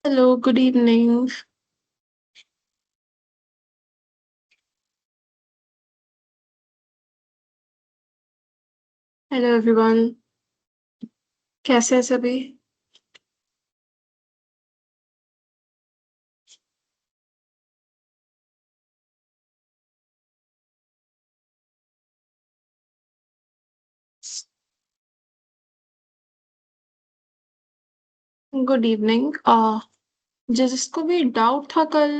Hello, good evening. Hello everyone. कैसे हैं सभी? Good evening. जिसको भी डाउट था कल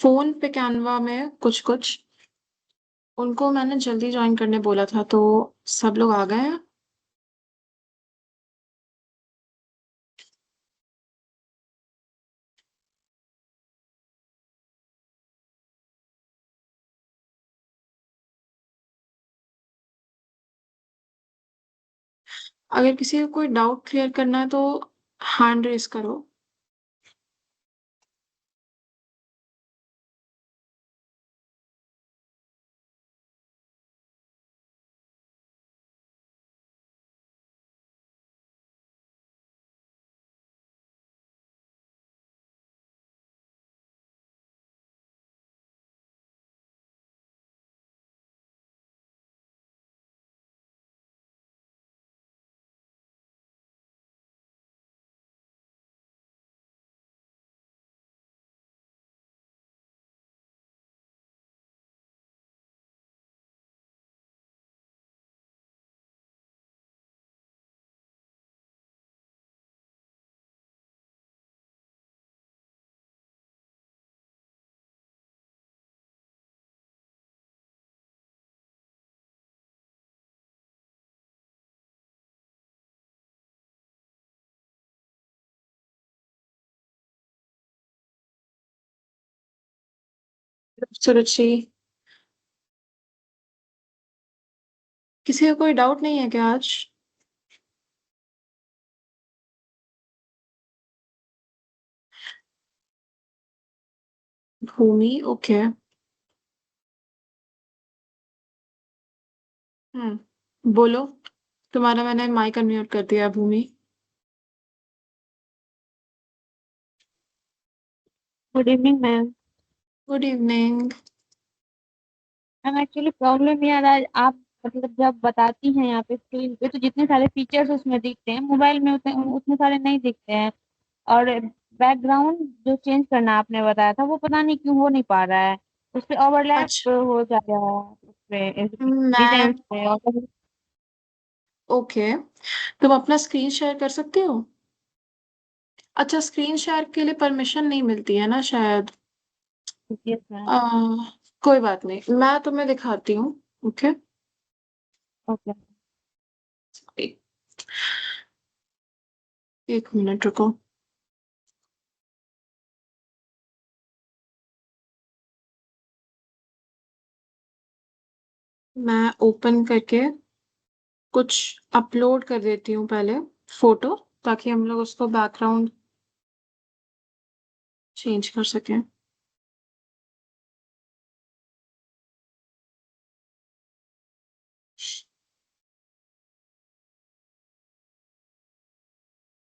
फोन पे कैनवा में कुछ कुछ उनको मैंने जल्दी ज्वाइन करने बोला था, तो सब लोग आ गए हैं। अगर किसी को कोई डाउट क्लियर करना है तो हैंड रेस करो। सुरुचि, किसी को कोई डाउट नहीं है क्या आज? भूमि, ओके। बोलो। तुम्हारा मैंने माइक अनम्यूट कर दिया, Bhumi. Good evening ma'am. Good evening. Ma'am actually problem यार आज आप मतलब जब बताती हैं यहाँ पे स्क्रीन पे तो जितने सारे फीचर्स उसमें दिखते हैं मोबाइल में उतने उतने सारे नहीं दिखते हैं। और बैकग्राउंड जो चेंज करना आपने बताया था वो पता नहीं क्यों हो नहीं पा रहा है। उस पे ओवरलैप अच्छा। हो जा रहा है उस पे मैं डिजाइन पे और ओके। तुम अपना स्क्रीन शेयर कर सकते हो? अच्छा, स्क्रीन शेयर के लिए परमिशन नहीं मिलती है ना शायद। Yes ma'am. आ, कोई बात नहीं, मैं तुम्हें दिखाती हूँ। ओके। ओके। एक, एक मिनट रुको। मैं ओपन करके कुछ अपलोड कर देती हूँ पहले, फोटो, ताकि हम लोग उसको बैकग्राउंड चेंज कर सकें।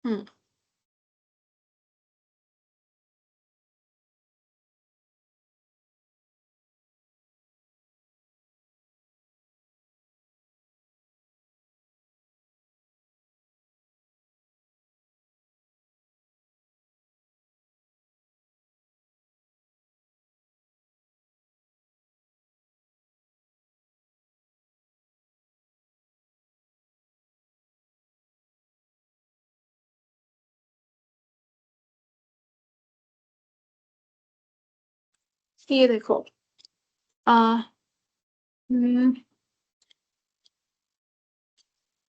हम्म। ये देखो। आ, हम्म,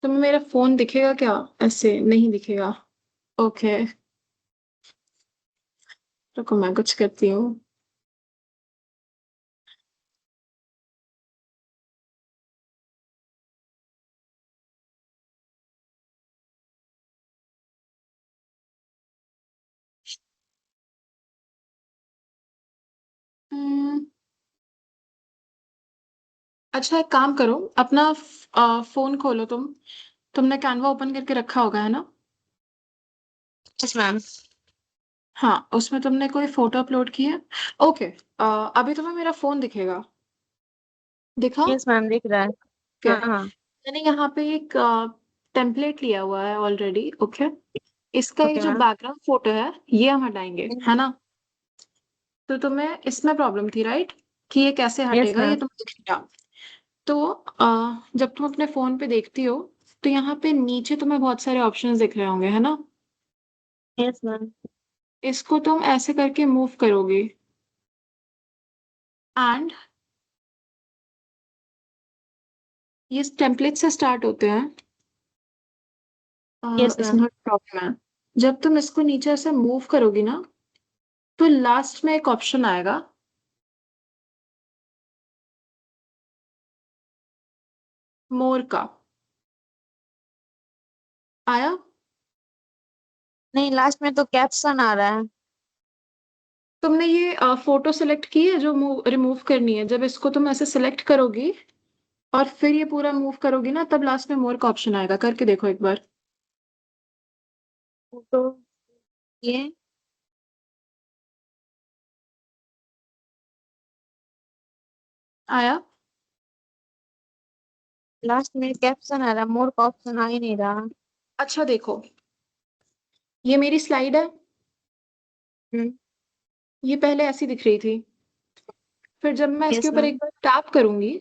तुम्हें मेरा फोन दिखेगा क्या? ऐसे नहीं दिखेगा। ओके, रुको मैं कुछ करती हूँ। हम्म, अच्छा, एक काम करो, अपना फोन खोलो तुम। तुमने कैनवा ओपन करके रखा होगा, है ना? Yes ma'am. हाँ, उसमें तुमने कोई फोटो अपलोड की है? ओके। अभी तुम्हें मेरा फोन दिखेगा? दिखा? यस मैम, दिख रहा है। ओके। हाँ हाँ। मैंने यहाँ पे एक टेम्पलेट लिया हुआ है ऑलरेडी। ओके। इसका ये ओके जो मैम। बैकग्राउंड फोटो है, ये हम हटाएंगे, है ना? तो तुम्हें इसमें प्रॉब्लम थी, राइट? कि ये कैसे यस हटेगा, ये मैम। तुम्हें दिखेगा। तो जब तुम अपने फोन पे देखती हो, तो यहाँ पे नीचे तुम्हें बहुत सारे ऑप्शंस दिख रहे होंगे, है ना? Yes ma'am. इसको तुम ऐसे करके मूव करोगे, एंड ये टेम्पलेट से स्टार्ट होते हैं। Yes ma'am. इसमें प्रॉब्लम है। जब तुम इसको नीचे से मूव करोगी ना, तो लास्ट में एक ऑप्शन आएगा, मोर का। आया? नहीं, लास्ट में तो कैप्शन आ रहा है। तुमने ये फोटो सिलेक्ट की है जो रिमूव करनी है? जब इसको तुम ऐसे सिलेक्ट करोगी और फिर ये पूरा मूव करोगी ना, तब लास्ट में मोर का ऑप्शन आएगा। करके देखो एक बार। फोटो ये आया? लास्ट में कैप्शन आ रहा है, मोर का ऑप्शन आ ही नहीं रहा। अच्छा देखो, ये मेरी स्लाइड है। हम्म। ये पहले ऐसी दिख रही थी। फिर जब मैं इसके यस ऊपर एक मैम। बार टैप करूंगी,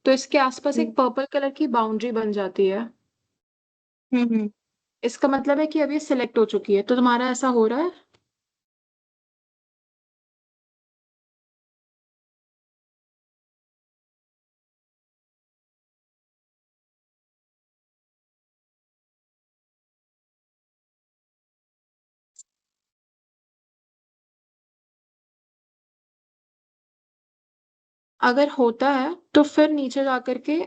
तो इसके आसपास हम्म एक पर्पल कलर की बाउंड्री बन जाती है। हम्म। इसका मतलब है कि अब ये सिलेक्ट हो चुकी है। तो तुम्हारा ऐसा हो रहा है? अगर होता है तो फिर नीचे जा करके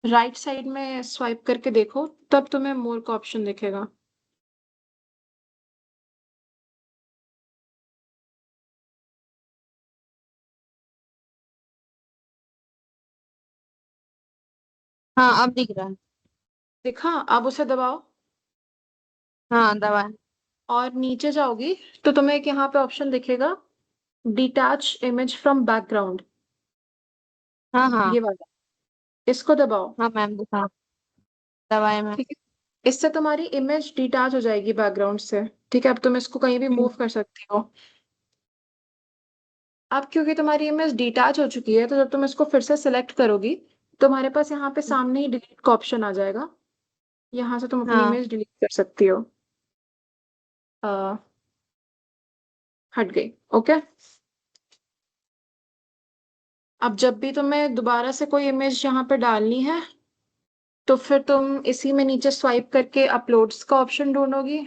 राइट साइड में स्वाइप करके देखो, तब तुम्हें मोर का ऑप्शन दिखेगा। हाँ, अब दिख रहा है। दिखा? अब उसे दबाओ हाँ, दवा। और नीचे जाओगी, तो तुम्हें एक यहाँ पे ऑप्शन दिखेगा, डिटैच इमेज फ्रॉम बैकग्राउंड। हाँ हाँ। ये वाला, इसको दबाओ। हाँ मैम, दिखा। दवाई में। ठीक है। इससे तुम्हारी इमेज डिटैच हो जाएगी बैकग्राउंड से। ठीक है, अब तुम इसको कहीं भी हम्म। मूव कर सकती हो। अब क्योंकि तुम्हारी इमेज डिटैच हो चुकी है, तो जब तुम इसको फिर से सिलेक्ट करोगी, तुम्हारे पास यहाँ पे सामने ही डिलीट का ऑप्शन आ जाएगा। यहाँ से तुम अपनी हाँ। इमेज डिलीट कर सकती हो। हट गई। ओके। अब जब भी तुम्हें दोबारा से कोई इमेज यहाँ पे डालनी है, तो फिर तुम इसी में नीचे स्वाइप करके अपलोड्स का ऑप्शन ढूंढोगी,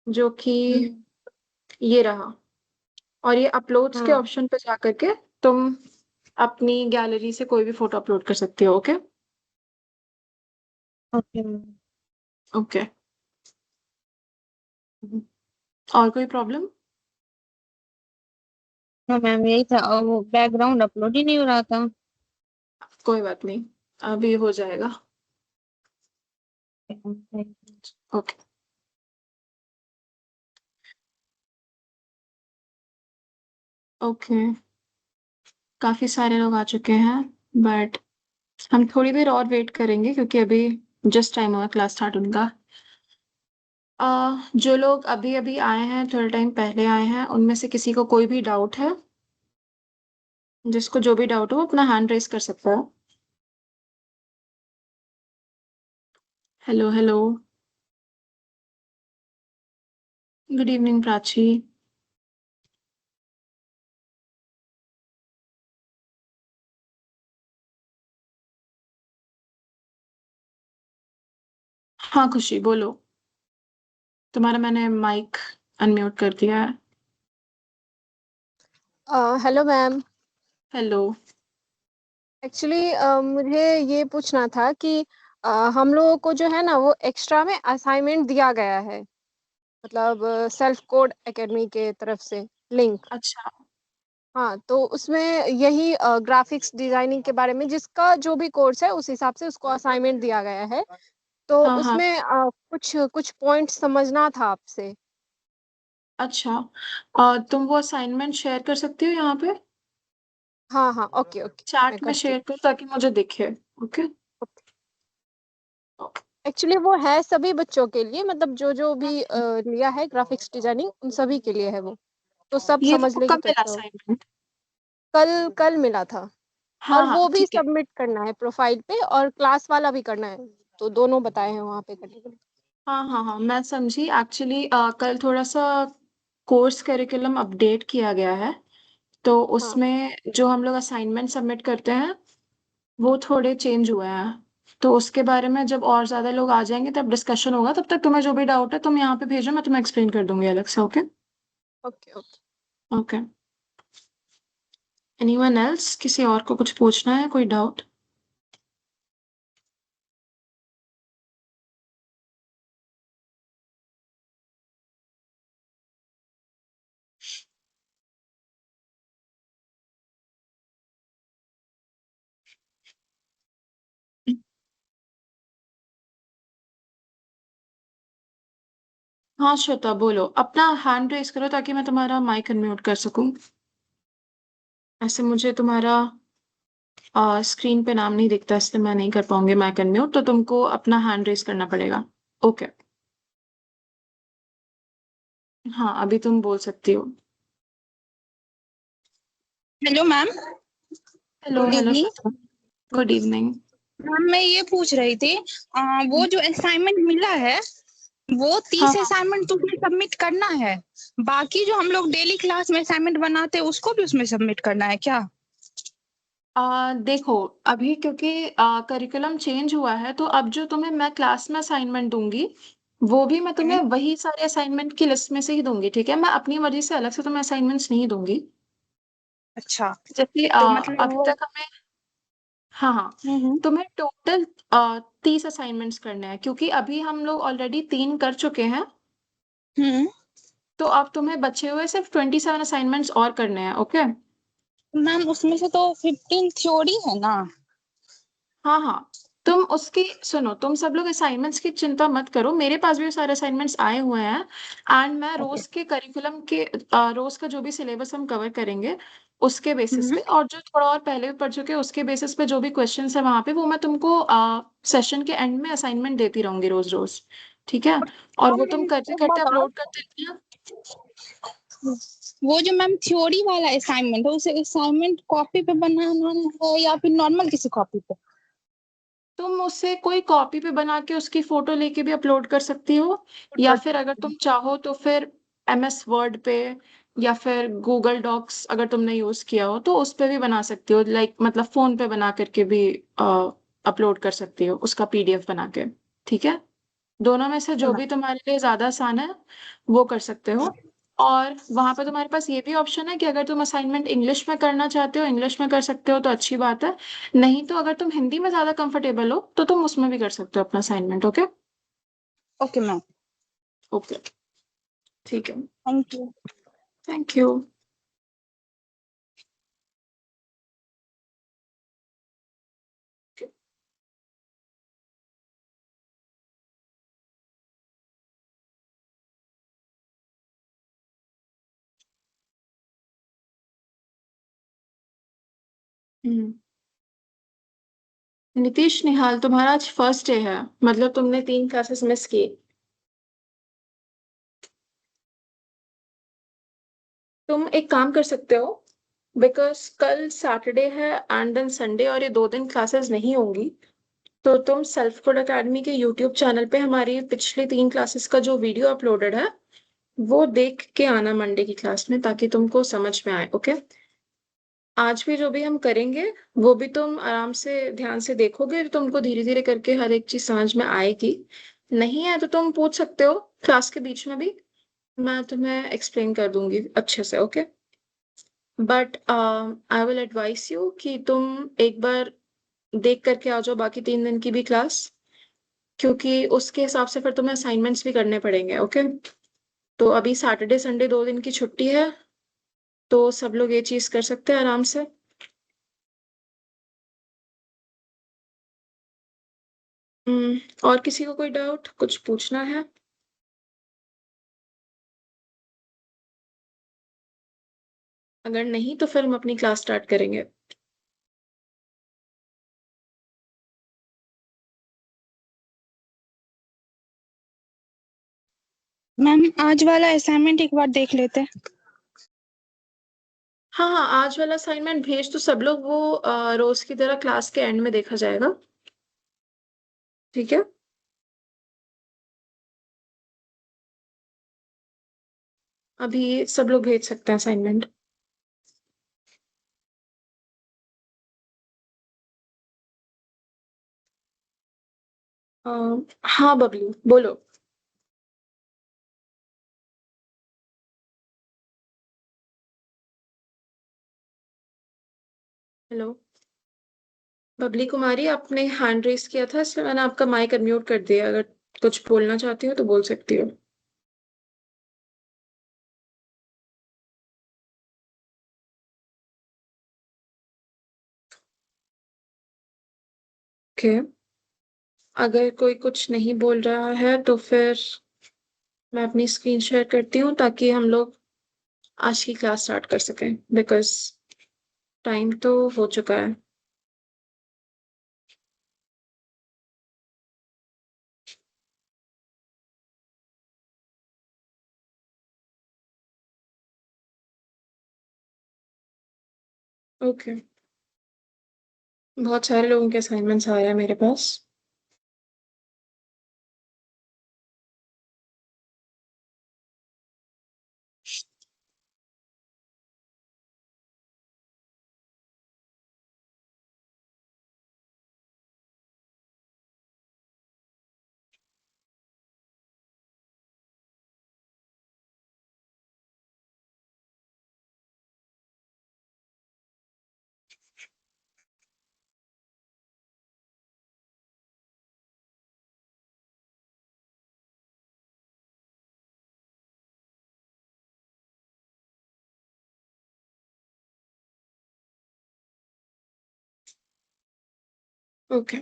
जो कि हम्म। ये रहा। और ये अपलोड्स के हाँ। ऑप्शन पे जा करके तुम अपनी गैलरी से कोई भी फोटो अपलोड कर सकती हो। ओके। Okay ma'am. ओके। और कोई प्रॉब्लम? हाँ मैम, यही था, और वो बैकग्राउंड अपलोड ही नहीं हो रहा था। कोई बात नहीं, अभी हो जाएगा। Thank you. ओके। ओके। काफी सारे लोग आ चुके हैं, बट हम थोड़ी देर और वेट करेंगे, क्योंकि अभी जस्ट टाइम हुआ क्लास स्टार्ट होने का। जो लोग अभी अभी आए हैं, थोड़ा टाइम पहले आए हैं, उनमें से किसी को कोई भी डाउट है? जिसको जो भी डाउट हो अपना हैंड रेस कर सकता है। Hello hello. Good evening Prachi. हाँ खुशी, बोलो। तुम्हारा मैंने माइक अनम्यूट कर दिया है। Hello ma'am. हेलो। एक्चुअली मुझे ये पूछना था कि हम लोगों को जो है ना वो एक्स्ट्रा में असाइनमेंट दिया गया है, मतलब सेल्फ कोड एकेडमी के तरफ से लिंक। अच्छा। हाँ, तो उसमें यही ग्राफिक्स डिजाइनिंग के बारे में जिसका जो भी कोर्स है उस हिसाब से उसको असाइनमेंट दिया गया है। तो हाँ हाँ। उसमें कुछ कुछ पॉइंट्स समझना था आपसे। अच्छा, तुम वो असाइनमेंट शेयर कर सकती हो यहाँ पे? हाँ हाँ, ओके ओके, मैं चैट में करती शेयर करो ताकि मुझे दिखे। ओके। हूँ। एक्चुअली वो है सभी बच्चों के लिए, मतलब जो जो भी लिया है ग्राफिक्स डिजाइनिंग, उन सभी के लिए है वो, तो सब ये समझ तुमको लेगी कब तो मिला अच्छा होगा। असाइनमेंट? कल कल मिला था। हाँ और हाँ वो भी ठीक है। सबमिट करना है प्रोफाइल पे, और क्लास वाला भी करना है, तो दोनों बताए हैं वहाँ पे करने के लिए। हाँ हाँ हाँ, मैं समझी। एक्चुअली कल थोड़ा सा कोर्स करिकुलम अपडेट किया गया है, तो हाँ उसमें जो हम लोग असाइनमेंट सबमिट करते हैं वो थोड़े चेंज हुए हैं। तो उसके बारे में जब और ज्यादा लोग आ जाएंगे तब डिस्कशन होगा। तब तक तुम्हें जो भी डाउट है तुम यहाँ पे भेजो, मैं तुम्हें एक्सप्लेन कर दूंगी अलग से। Okay. Okay okay. Okay. Anyone else? किसी और को कुछ पूछना है? कोई डाउट? हाँ श्वेता बोलो, अपना हैंड रेस करो ताकि मैं तुम्हारा माइक अनम्यूट कर सकूं। ऐसे मुझे तुम्हारा स्क्रीन पे नाम नहीं दिखता, इसलिए मैं नहीं कर पाऊंगी माइक अनम्यूट, तो तुमको अपना हैंड रेस करना पड़ेगा। ओके। हाँ अभी तुम बोल सकती हो। Hello ma'am. Hello good hello evening. Shweta. Good evening. Ma'am मैं ये पूछ रही थी, वो जो असाइनमेंट मिला है वो हाँ 30 असाइनमेंट तो उसमें सबमिट करना है। बाकी जो हम लोग डेली क्लास में असाइनमेंट बनाते हैं उसको भी उसमें सबमिट करना है क्या? देखो, अभी क्योंकि करिकुलम चेंज हुआ है तो अब जो तुम्हें मैं क्लास में असाइनमेंट दूंगी वो भी मैं तुम्हें हम्म, वही सारे असाइनमेंट की लिस्ट में से ही दूंगी। ठीक है, मैं अपनी मर्जी से अलग से तुम्हें असाइनमेंट्स नहीं दूंगी। अच्छा। जैसे तो मतलब अभी वो तक हमें, हाँ हाँ, हम्म तुम्हें टोटल 30 असाइनमेंट्स करने हैं क्योंकि अभी हम लोग ऑलरेडी 3 कर चुके हैं। हम्म। तो अब तुम्हें बचे हुए सिर्फ 27 असाइनमेंट्स और करने हैं। ओके। मैम उसमें से तो 15 थ्योरी है ना? हाँ हाँ, तुम उसकी सुनो, तुम सब लोग असाइनमेंट्स की चिंता मत करो, मेरे पास भी वो सारे असाइनमेंट्स आए हुए हैं। एंड मैं ओके। रोज के करिकुलम के रोज का जो भी सिलेबस हम कवर करेंगे उसके बेसिस हम्म। पे, और जो थोड़ा और पहले भी पढ़ चुके हैं उसके बेसिस पे जो भी क्वेश्चंस है वहां पे, वो मैं तुमको सेशन के एंड में असाइनमेंट देती रहूंगी रोज रोज। ठीक है। और वो तुम मैम करते एक करते बात और, अपलोड करते रहना। वो जो मैम थ्योरी वाला असाइनमेंट है उसे असाइनमेंट कॉपी पे बनाना है या फिर नॉर्मल किसी कॉपी पे? तुम उससे कोई कॉपी पे बना के उसकी फोटो लेके भी अपलोड कर सकती हो, या फिर अगर तुम चाहो तो फिर MS वर्ड पे या फिर गूगल डॉक्स अगर तुमने यूज किया हो तो उस पे भी बना सकती हो। लाइक मतलब फोन पे बना करके भी अपलोड कर सकती हो उसका PDF बना के। ठीक है, दोनों में से जो भी तुम्हारे लिए ज्यादा आसान है वो कर सकते हो। और वहां पे तुम्हारे पास ये भी ऑप्शन है कि अगर तुम असाइनमेंट इंग्लिश में करना चाहते हो इंग्लिश में कर सकते हो तो अच्छी बात है। नहीं तो अगर तुम हिंदी में ज्यादा कंफर्टेबल हो तो तुम उसमें भी कर सकते हो अपना assignment. Okay. Okay ma'am. Okay. ठीक है। Thank you. Thank you. Hmm. Nitish Nihal, तुम्हारा आज फर्स्ट डे है, मतलब तुमने 3 क्लासेस मिस की। तुम एक काम कर सकते हो, बिकॉज कल सैटरडे है एंड देन संडे और ये 2 दिन क्लासेस नहीं होंगी, तो तुम सेल्फ कोड एकेडमी के यूट्यूब चैनल पे हमारी पिछली 3 क्लासेस का जो वीडियो अपलोडेड है वो देख के आना मंडे की क्लास में ताकि तुमको समझ में आए। ओके। आज भी जो भी हम करेंगे वो भी तुम आराम से ध्यान से देखोगे तो तुमको धीरे धीरे करके हर एक चीज समझ में आएगी। नहीं है तो तुम पूछ सकते हो क्लास के बीच में भी, मैं तुम्हें एक्सप्लेन कर दूंगी अच्छे से। Okay. But I will advice you कि तुम एक बार देख करके आ जाओ बाकी 3 दिन की भी क्लास, क्योंकि उसके हिसाब से फिर तुम्हें असाइनमेंट्स भी करने पड़ेंगे। ओके। तो अभी सैटरडे संडे 2 दिन की छुट्टी है, तो सब लोग ये चीज कर सकते हैं आराम से। और किसी को कोई डाउट कुछ पूछना है? अगर नहीं तो फिर हम अपनी क्लास स्टार्ट करेंगे। मैम आज वाला असाइनमेंट एक बार देख लेते हैं। हाँ हाँ, आज वाला असाइनमेंट भेज तो सब लोग, वो रोज की तरह क्लास के एंड में देखा जाएगा। ठीक है। अभी सब लोग भेज सकते हैं असाइनमेंट। हाँ बबलू बोलो। हेलो बबली कुमारी, आपने हैंड रेस किया था इसलिए मैंने आपका माइक अनम्यूट कर दिया। अगर कुछ बोलना चाहती हो तो बोल सकती हो। ओके। अगर कोई कुछ नहीं बोल रहा है तो फिर मैं अपनी स्क्रीन शेयर करती हूँ ताकि हम लोग आज की क्लास स्टार्ट कर सकें, बिकॉज टाइम तो हो चुका है। ओके। बहुत सारे लोगों के असाइनमेंट्स आ रहे हैं मेरे पास। ओके।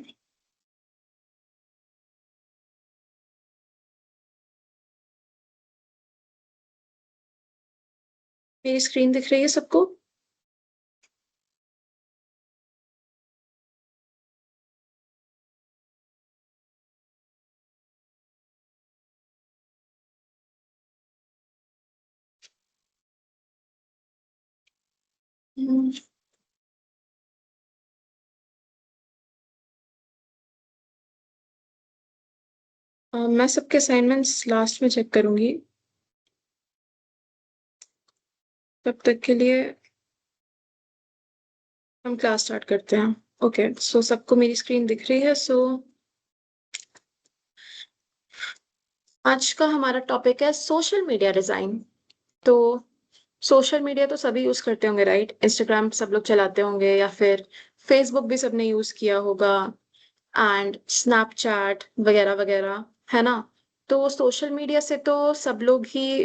मेरी स्क्रीन दिख रही है सबको? हम्म, मैं सबके असाइनमेंट्स लास्ट में चेक करूंगी। तब तक के लिए हम क्लास स्टार्ट करते हैं। ओके, सो सबको मेरी स्क्रीन दिख रही है। सो आज का हमारा टॉपिक है सोशल मीडिया डिजाइन। तो सोशल मीडिया तो सभी यूज करते होंगे, राइट? इंस्टाग्राम सब लोग चलाते होंगे, या फिर फेसबुक भी सबने यूज किया होगा, एंड स्नैपचैट वगैरह वगैरह, है ना? तो सोशल मीडिया से तो सब लोग ही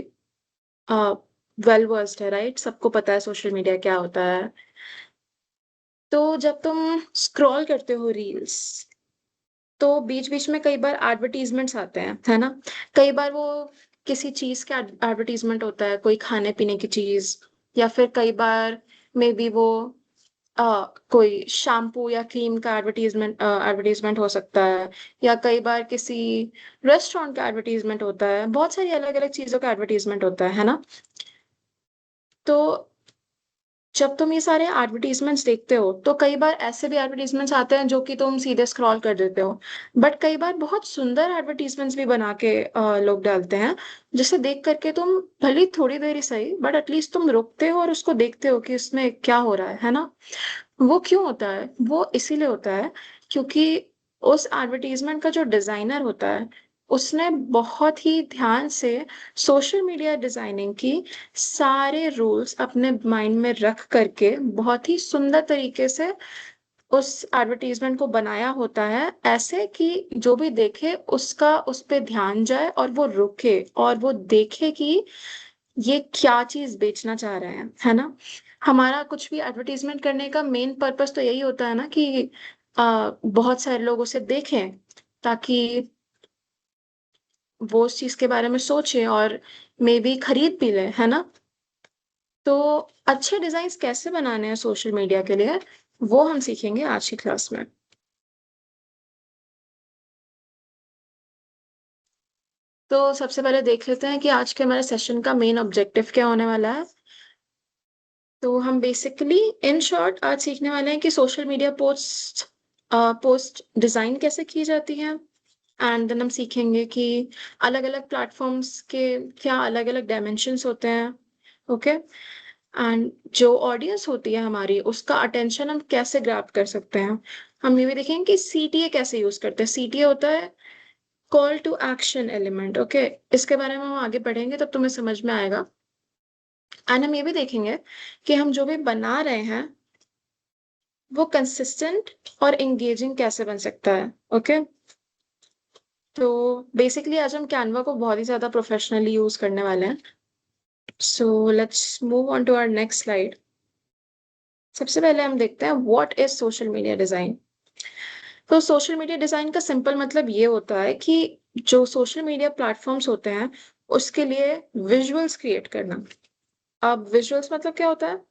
वेल वर्स्ड है, राइट? सबको पता है सोशल मीडिया क्या होता है। तो जब तुम स्क्रॉल करते हो रील्स, तो बीच बीच में कई बार एडवर्टीजमेंट्स आते हैं, है ना? कई बार वो किसी चीज का एडवर्टीजमेंट होता है, कोई खाने पीने की चीज, या फिर कई बार मे बी वो कोई शैम्पू या क्रीम का एडवर्टीजमेंट हो सकता है, या कई बार किसी रेस्टोरेंट का एडवर्टीजमेंट होता है। बहुत सारी अलग अलग चीजों का एडवर्टीजमेंट होता है ना? तो जब तुम ये सारे एडवर्टीजमेंट्स देखते हो तो कई बार ऐसे भी एडवर्टीजमेंट्स आते हैं जो कि तुम सीधे स्क्रॉल कर देते हो, बट कई बार बहुत सुंदर एडवर्टीजमेंट्स भी बना के लोग डालते हैं, जिसे देख करके तुम भले ही थोड़ी देर ही सही, बट एटलीस्ट तुम रुकते हो और उसको देखते हो कि इसमें क्या हो रहा है ना? वो क्यों होता है? वो इसीलिए होता है क्योंकि उस एडवर्टीजमेंट का जो डिजाइनर होता है, उसने बहुत ही ध्यान से सोशल मीडिया डिजाइनिंग की सारे रूल्स अपने माइंड में रख करके बहुत ही सुंदर तरीके से उस एडवर्टीजमेंट को बनाया होता है, ऐसे कि जो भी देखे उसका उस पे ध्यान जाए और वो रुके और वो देखे कि ये क्या चीज बेचना चाह रहे हैं, है ना? हमारा कुछ भी एडवर्टीजमेंट करने का मेन पर्पस तो यही होता है ना कि बहुत सारे लोग उसे देखें, ताकि वो उस चीज के बारे में सोचे और मे बी खरीद भी ले, है ना? तो अच्छे डिजाइन कैसे बनाने हैं सोशल मीडिया के लिए, वो हम सीखेंगे आज की क्लास में। तो सबसे पहले देख लेते हैं कि आज के हमारे सेशन का मेन ऑब्जेक्टिव क्या होने वाला है। तो हम बेसिकली इन शॉर्ट आज सीखने वाले हैं कि सोशल मीडिया पोस्ट डिजाइन कैसे की जाती है। एंड देन हम सीखेंगे कि अलग अलग प्लेटफॉर्म्स के क्या अलग अलग डायमेंशंस होते हैं। ओके। एंड जो ऑडियंस होती है हमारी, उसका अटेंशन हम कैसे ग्रैब कर सकते हैं। हम ये भी देखेंगे कि सीटीए कैसे यूज करते हैं। सीटीए होता है call to action element. Okay, इसके बारे में हम आगे पढ़ेंगे तब तुम्हें समझ में आएगा। एंड हम ये भी देखेंगे कि हम जो भी बना रहे हैं वो कंसिस्टेंट और एंगेजिंग कैसे बन सकता है। ओके। तो बेसिकली आज हम कैनवा को बहुत ही ज्यादा प्रोफेशनली यूज करने वाले हैं। So let's move on to our next slide. सबसे पहले हम देखते हैं what is social media design. तो सोशल मीडिया डिजाइन का सिंपल मतलब ये होता है कि जो सोशल मीडिया प्लेटफॉर्म्स होते हैं उसके लिए विजुअल्स क्रिएट करना। अब विजुअल्स मतलब क्या होता है?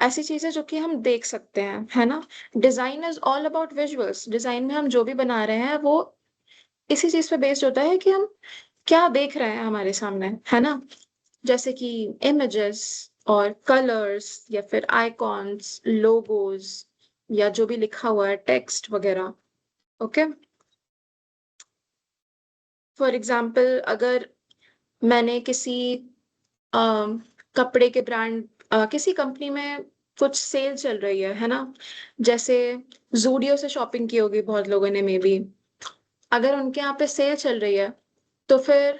ऐसी चीजें जो कि हम देख सकते हैं, है ना। Design is all about visuals. Design में हम जो भी बना रहे हैं वो इसी चीज पे बेस्ड होता है कि हम क्या देख रहे हैं हमारे सामने, है ना। जैसे कि इमेजेस और कलर्स या फिर आइकॉन्स, लोगोज, या जो भी लिखा हुआ है टेक्स्ट वगैरह। ओके। फॉर एग्जाम्पल अगर मैंने किसी कपड़े के ब्रांड, किसी कंपनी में कुछ सेल चल रही है ना। जैसे जूडियो से शॉपिंग की होगी बहुत लोगों ने, मे बी। अगर उनके यहाँ पे सेल चल रही है तो फिर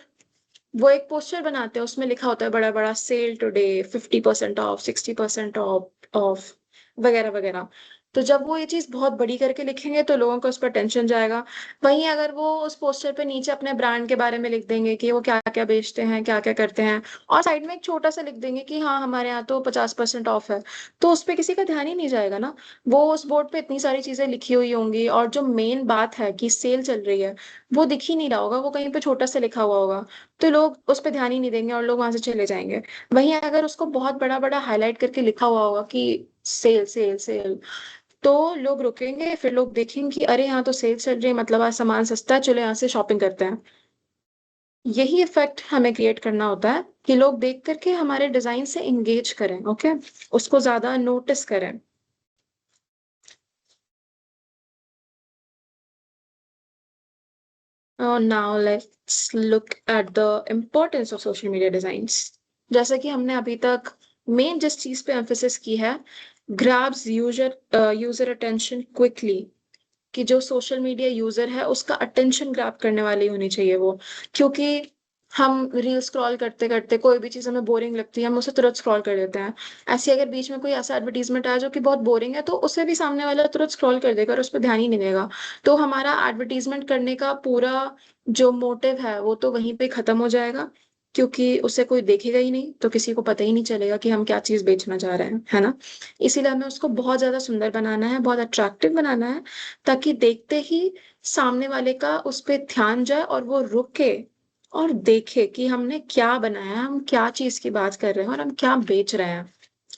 वो एक पोस्टर बनाते हैं, उसमें लिखा होता है बड़ा बड़ा सेल टुडे, 50% ऑफ, 60% ऑफ वगैरह वगैरह। तो जब वो ये चीज बहुत बड़ी करके लिखेंगे तो लोगों का उस पर टेंशन जाएगा। वहीं अगर वो उस पोस्टर पे नीचे अपने ब्रांड के बारे में लिख देंगे कि वो क्या क्या बेचते हैं, क्या क्या करते हैं, और साइड में एक छोटा सा लिख देंगे कि हाँ हमारे यहाँ तो 50% ऑफ है, तो उस पर किसी का ध्यान ही नहीं जाएगा ना। वो उस बोर्ड पे इतनी सारी चीजें लिखी हुई होंगी और जो मेन बात है कि सेल चल रही है वो दिख ही नहीं रहा होगा, वो कहीं पे छोटा सा लिखा हुआ होगा। तो लोग उस पर ध्यान ही नहीं देंगे और लोग वहां से चले जाएंगे। वहीं अगर उसको बहुत बड़ा बड़ा हाईलाइट करके लिखा हुआ होगा कि सेल सेल सेल, तो लोग रुकेंगे, फिर लोग देखेंगे कि अरे यहाँ तो सेल चल रही है, मतलब आज सामान सस्ता है, चलो यहाँ से शॉपिंग करते हैं। यही इफेक्ट हमें क्रिएट करना होता है कि लोग देख करके हमारे डिजाइन से इंगेज करें। ओके, उसको ज्यादा नोटिस करें। Now let's look at the importance of social media designs. जैसा कि हमने अभी तक मेन जिस चीज पे एम्फेसिस की है, ग्रैब्स यूजर अटेंशन क्विकली, कि जो सोशल मीडिया यूजर है उसका अटेंशन ग्रैब करने वाली होनी चाहिए वो। क्योंकि हम रील स्क्रॉल करते करते कोई भी चीज हमें बोरिंग लगती है, हम उसे तुरंत स्क्रॉल कर देते हैं। ऐसे अगर बीच में कोई ऐसा एडवर्टीजमेंट आया जो कि बहुत बोरिंग है तो उसे भी सामने वाला तुरंत स्क्रॉल कर देगा और उस पर ध्यान ही नहीं देगा। तो हमारा एडवर्टीजमेंट करने का पूरा जो मोटिव है वो तो वहीं पे खत्म हो जाएगा, क्योंकि उसे कोई देखेगा ही नहीं, तो किसी को पता ही नहीं चलेगा कि हम क्या चीज बेचना चाह रहे हैं, है ना। इसीलिए हमें उसको बहुत ज्यादा सुंदर बनाना है, बहुत अट्रैक्टिव बनाना है, ताकि देखते ही सामने वाले का उस पे ध्यान जाए और वो रुके और देखे कि हमने क्या बनाया है, हम क्या चीज की बात कर रहे हैं और हम क्या बेच रहे हैं,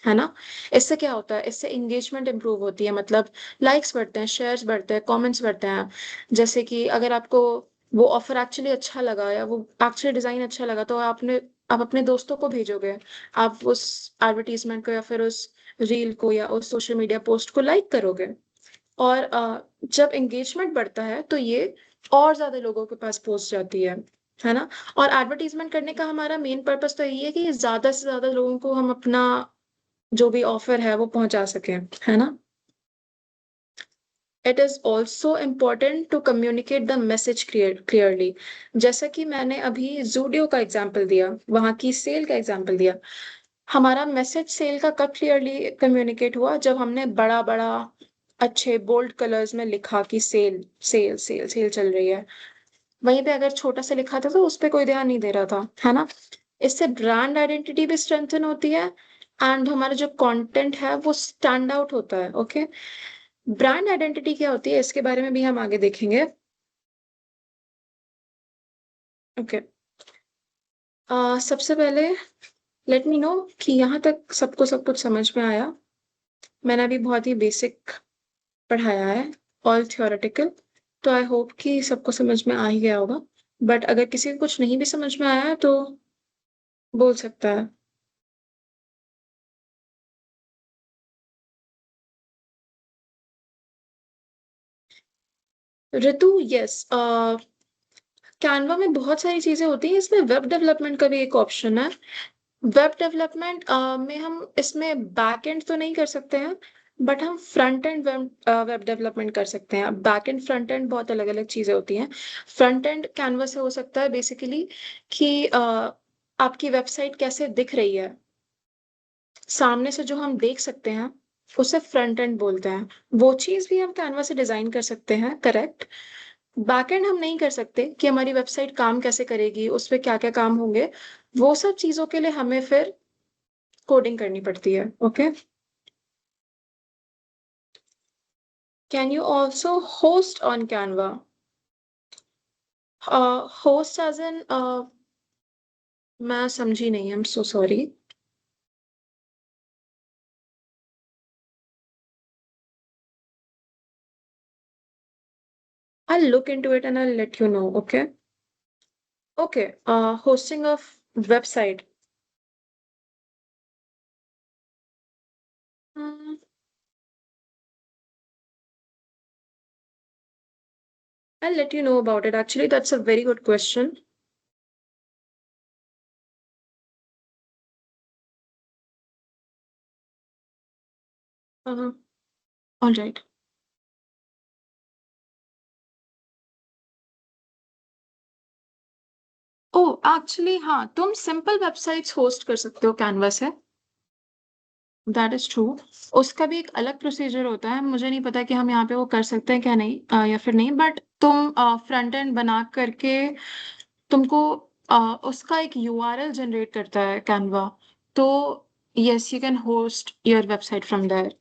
है ना। इससे क्या होता है, इससे एंगेजमेंट इंप्रूव होती है, मतलब लाइक्स बढ़ते हैं, शेयर्स बढ़ते हैं, कमेंट्स बढ़ते हैं। जैसे कि अगर आपको वो ऑफर एक्चुअली अच्छा लगा या वो एक्चुअली डिजाइन अच्छा लगा तो आप अपने दोस्तों को भेजोगे, आप उस एडवर्टीजमेंट को या फिर उस रील को या उस सोशल मीडिया पोस्ट को लाइक करोगे। और जब एंगेजमेंट बढ़ता है तो ये और ज्यादा लोगों के पास पहुंच जाती है ना। और एडवर्टीजमेंट करने का हमारा मेन पर्पस तो यही है कि ज्यादा से ज्यादा लोगों को हम अपना जो भी ऑफर है वो पहुंचा सकें, है ना। It is also important to communicate the message clearly. जैसा कि मैंने अभी जूडियो का एग्जाम्पल दिया, वहां की सेल का एग्जाम्पल दिया। हमारा मैसेज सेल का कब क्लियरली कम्युनिकेट हुआ? जब हमने बड़ा बड़ा अच्छे बोल्ड कलर्स में लिखा कि सेल सेल सेल सेल चल रही है। वहीं पे अगर छोटा सा लिखा था तो उस पर कोई ध्यान नहीं दे रहा था, है ना। इससे ब्रांड आइडेंटिटी भी स्ट्रेंथन होती है एंड हमारा जो कंटेंट है वो स्टैंड आउट होता है। ओके। ब्रांड आइडेंटिटी क्या होती है इसके बारे में भी हम आगे देखेंगे। ओके। सबसे पहले लेट मी नो कि यहाँ तक सबको सब कुछ समझ में आया। मैंने अभी बहुत ही बेसिक पढ़ाया है, ऑल थियोरेटिकल, तो आई होप कि सबको समझ में आ ही गया होगा। बट अगर किसी को कुछ नहीं भी समझ में आया है तो बोल सकता है। ऋतु, यस, कैनवा में बहुत सारी चीजें होती हैं, इसमें वेब डेवलपमेंट का भी एक ऑप्शन है। वेब डेवलपमेंट में हम इसमें बैक एंड तो नहीं कर सकते हैं, बट हम फ्रंट एंड वेब डेवलपमेंट कर सकते हैं। बैक एंड फ्रंट एंड बहुत अलग अलग चीजें होती हैं। फ्रंट एंड कैनवा से हो सकता है बेसिकली कि आपकी वेबसाइट कैसे दिख रही है, सामने से जो हम देख सकते हैं उसे फ्रंट एंड बोलते हैं। वो चीज भी हम कैनवा से डिजाइन कर सकते हैं, करेक्ट। बैकएंड हम नहीं कर सकते कि हमारी वेबसाइट काम कैसे करेगी, उस पे क्या क्या काम होंगे। वो सब चीजों के लिए हमें फिर कोडिंग करनी पड़ती है। Okay, can you also host on Canva? Host as an, मैं समझी नहीं, I am so sorry. I'll look into it and I'll let you know, okay? Okay, hosting of website. Hmm, I'll let you know about it. Actually, that's a very good question. Uh, all right. O, actually हाँ, तुम simple websites host कर सकते हो Canva से। That is true. उसका भी एक अलग प्रोसीजर होता है, मुझे नहीं पता कि हम यहाँ पे वो कर सकते हैं क्या नहीं, या फिर नहीं, बट तुम फ्रंट एंड बना करके तुमको उसका एक यूआरएल जनरेट करता है कैनवा। तो yes, you can host your website from there.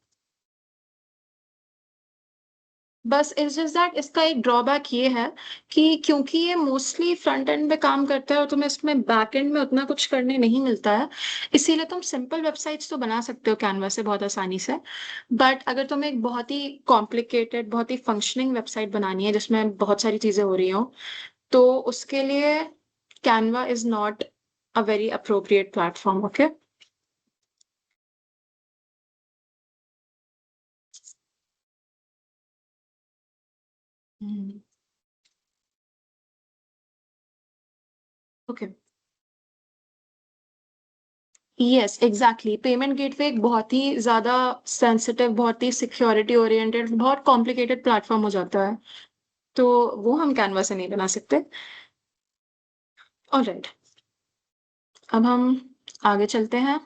बस इट्स जस्ट दैट इसका एक ड्रॉबैक ये है कि क्योंकि ये मोस्टली फ्रंट एंड पे काम करता है और तुम्हें इसमें बैक एंड में उतना कुछ करने नहीं मिलता है, इसीलिए तुम सिंपल वेबसाइट्स तो बना सकते हो कैनवा से बहुत आसानी से। बट अगर तुम्हें एक बहुत ही कॉम्प्लिकेटेड, बहुत ही फंक्शनिंग वेबसाइट बनानी है जिसमें बहुत सारी चीजें हो रही हो, तो उसके लिए Canva is not a very appropriate platform. Okay. Okay, yes exactly. Payment gateway एक बहुत ही ज्यादा सेंसिटिव, बहुत ही सिक्योरिटी ओरिएंटेड, बहुत कॉम्प्लिकेटेड प्लेटफॉर्म हो जाता है, तो वो हम कैनवा से नहीं बना सकते। ऑलराइट, अब हम आगे चलते हैं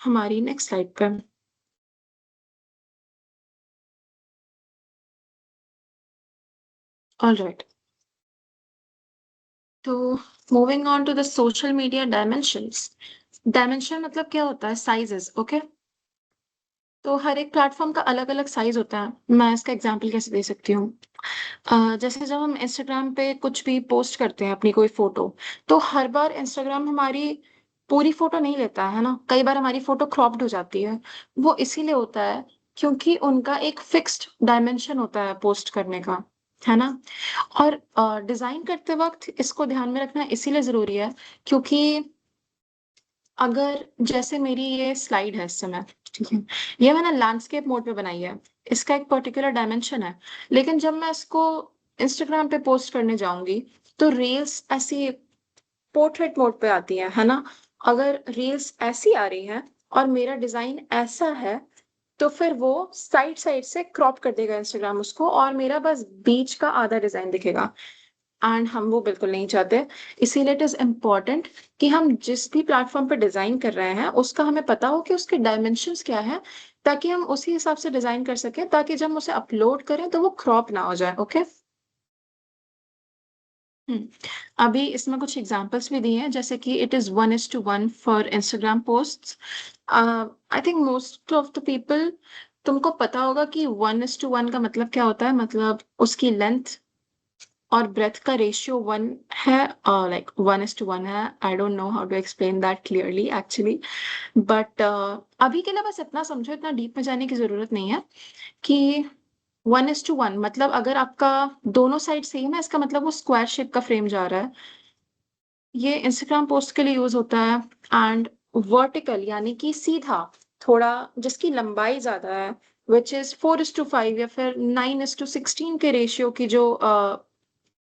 हमारी नेक्स्ट स्लाइड पर। ऑलराइट, तो moving on to the social media dimensions. Dimension मतलब क्या होता है? साइजेस। ओके, तो हर एक प्लेटफॉर्म का अलग अलग साइज होता है। मैं इसका एग्जांपल कैसे दे सकती हूँ? जैसे जब हम इंस्टाग्राम पे कुछ भी पोस्ट करते हैं, अपनी कोई फोटो, तो हर बार इंस्टाग्राम हमारी पूरी फोटो नहीं लेता है ना, कई बार हमारी फोटो क्रॉप्ड हो जाती है। वो इसीलिए होता है क्योंकि उनका एक फिक्स्ड डायमेंशन होता है पोस्ट करने का, है ना। और डिजाइन करते वक्त इसको ध्यान में रखना इसीलिए जरूरी है क्योंकि अगर जैसे मेरी ये स्लाइड है इस समय, ठीक है, ये मैंने लैंडस्केप मोड पे बनाई है, इसका एक पर्टिकुलर डायमेंशन है, लेकिन जब मैं इसको इंस्टाग्राम पे पोस्ट करने जाऊंगी तो रील्स ऐसी पोर्ट्रेट मोड पे आती है ना। अगर रील्स ऐसी आ रही हैं और मेरा डिजाइन ऐसा है, तो फिर वो साइड साइड से क्रॉप कर देगा इंस्टाग्राम उसको, और मेरा बस बीच का आधा डिजाइन दिखेगा। एंड हम वो बिल्कुल नहीं चाहते। इसीलिए इट इज इम्पोर्टेंट कि हम जिस भी प्लेटफॉर्म पर डिजाइन कर रहे हैं उसका हमें पता हो कि उसके डायमेंशंस क्या है, ताकि हम उसी हिसाब से डिजाइन कर सकें, ताकि जब हम उसे अपलोड करें तो वो क्रॉप ना हो जाए। ओके। अभी इसमें कुछ एग्जांपल्स भी दिए हैं, जैसे कि it is 1:1 for Instagram post. I think most of the people, तुमको पता होगा कि 1:1 का मतलब क्या होता है, मतलब उसकी लेंथ और ब्रेथ का रेशियो 1 है, लाइक 1:1 है। I don't know how to explain that clearly actually, but अभी के लिए बस इतना समझो, इतना डीप में जाने की जरूरत नहीं है कि 1:1 मतलब अगर आपका दोनों साइड सेम है, इसका मतलब वो स्क्वायर शेप का फ्रेम जा रहा है। ये इंस्टाग्राम पोस्ट के लिए यूज होता है। एंड वर्टिकल यानी कि सीधा, थोड़ा जिसकी लंबाई ज्यादा है, विच इज 4:5 या फिर 9:16 के रेशियो की जो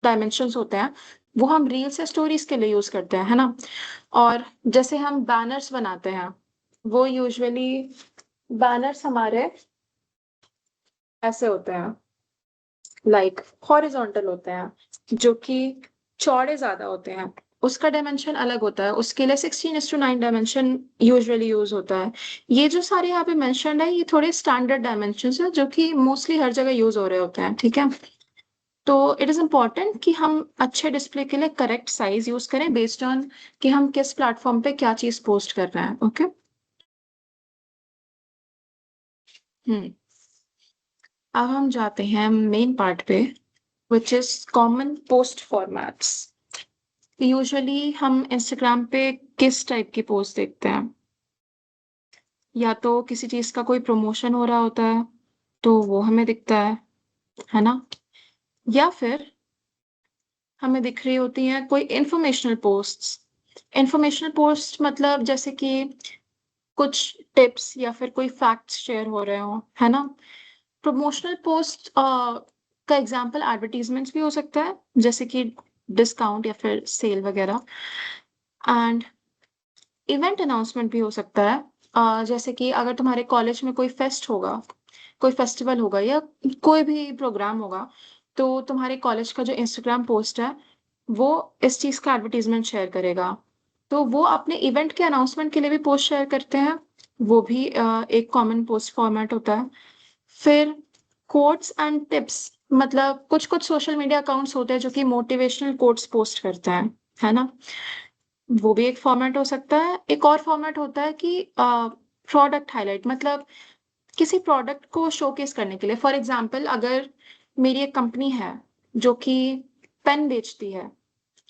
डायमेंशंस होते हैं, वो हम रील्स या स्टोरीज के लिए यूज करते हैं, है ना। और जैसे हम बैनर्स बनाते हैं, वो यूजुअली बैनर्स हमारे ऐसे होते हैं, लाइक हॉरिजॉन्टल होते हैं, जो कि चौड़े ज्यादा होते हैं। उसका डायमेंशन अलग होता है, उसके लिए 16:9 डायमेंशन यूजुअली यूज होता है। ये जो सारे यहाँ पे मेंशन्ड है, ये थोड़े स्टैंडर्ड डायमेंशन है जो कि मोस्टली हर जगह यूज हो रहे होते हैं, ठीक है। तो इट इज इम्पॉर्टेंट कि हम अच्छे डिस्प्ले के लिए करेक्ट साइज यूज करें बेस्ड ऑन कि हम किस प्लेटफॉर्म पे क्या चीज पोस्ट कर रहे हैं, ओके। हम्म अब हम जाते हैं मेन पार्ट पे, which is common post formats. Usually हम इंस्टाग्राम पे किस टाइप की पोस्ट देखते हैं? या तो किसी चीज का कोई प्रमोशन हो रहा होता है तो वो हमें दिखता है ना। या फिर हमें दिख रही होती हैं कोई इंफॉर्मेशनल पोस्ट्स। इंफॉर्मेशनल पोस्ट मतलब जैसे कि कुछ टिप्स या फिर कोई फैक्ट्स शेयर हो रहे हो, है ना। प्रमोशनल पोस्ट का एग्जांपल एडवर्टीजमेंट्स भी हो सकता है, जैसे कि डिस्काउंट या फिर सेल वगैरह। एंड इवेंट अनाउंसमेंट भी हो सकता है, जैसे कि अगर तुम्हारे कॉलेज में कोई फेस्ट होगा, कोई फेस्टिवल होगा या कोई भी प्रोग्राम होगा, तो तुम्हारे कॉलेज का जो इंस्टाग्राम पोस्ट है वो इस चीज का एडवर्टीजमेंट शेयर करेगा। तो वो अपने इवेंट के अनाउंसमेंट के लिए भी पोस्ट शेयर करते हैं, वो भी एक कॉमन पोस्ट फॉर्मेट होता है। फिर कोट्स एंड टिप्स, मतलब कुछ कुछ सोशल मीडिया अकाउंट्स होते हैं जो कि मोटिवेशनल कोट्स पोस्ट करते हैं, है ना। वो भी एक फॉर्मेट हो सकता है। एक और फॉर्मेट होता है कि प्रोडक्ट हाईलाइट, मतलब किसी प्रोडक्ट को शोकेस करने के लिए। फॉर एग्जांपल, अगर मेरी एक कंपनी है जो कि पेन बेचती है,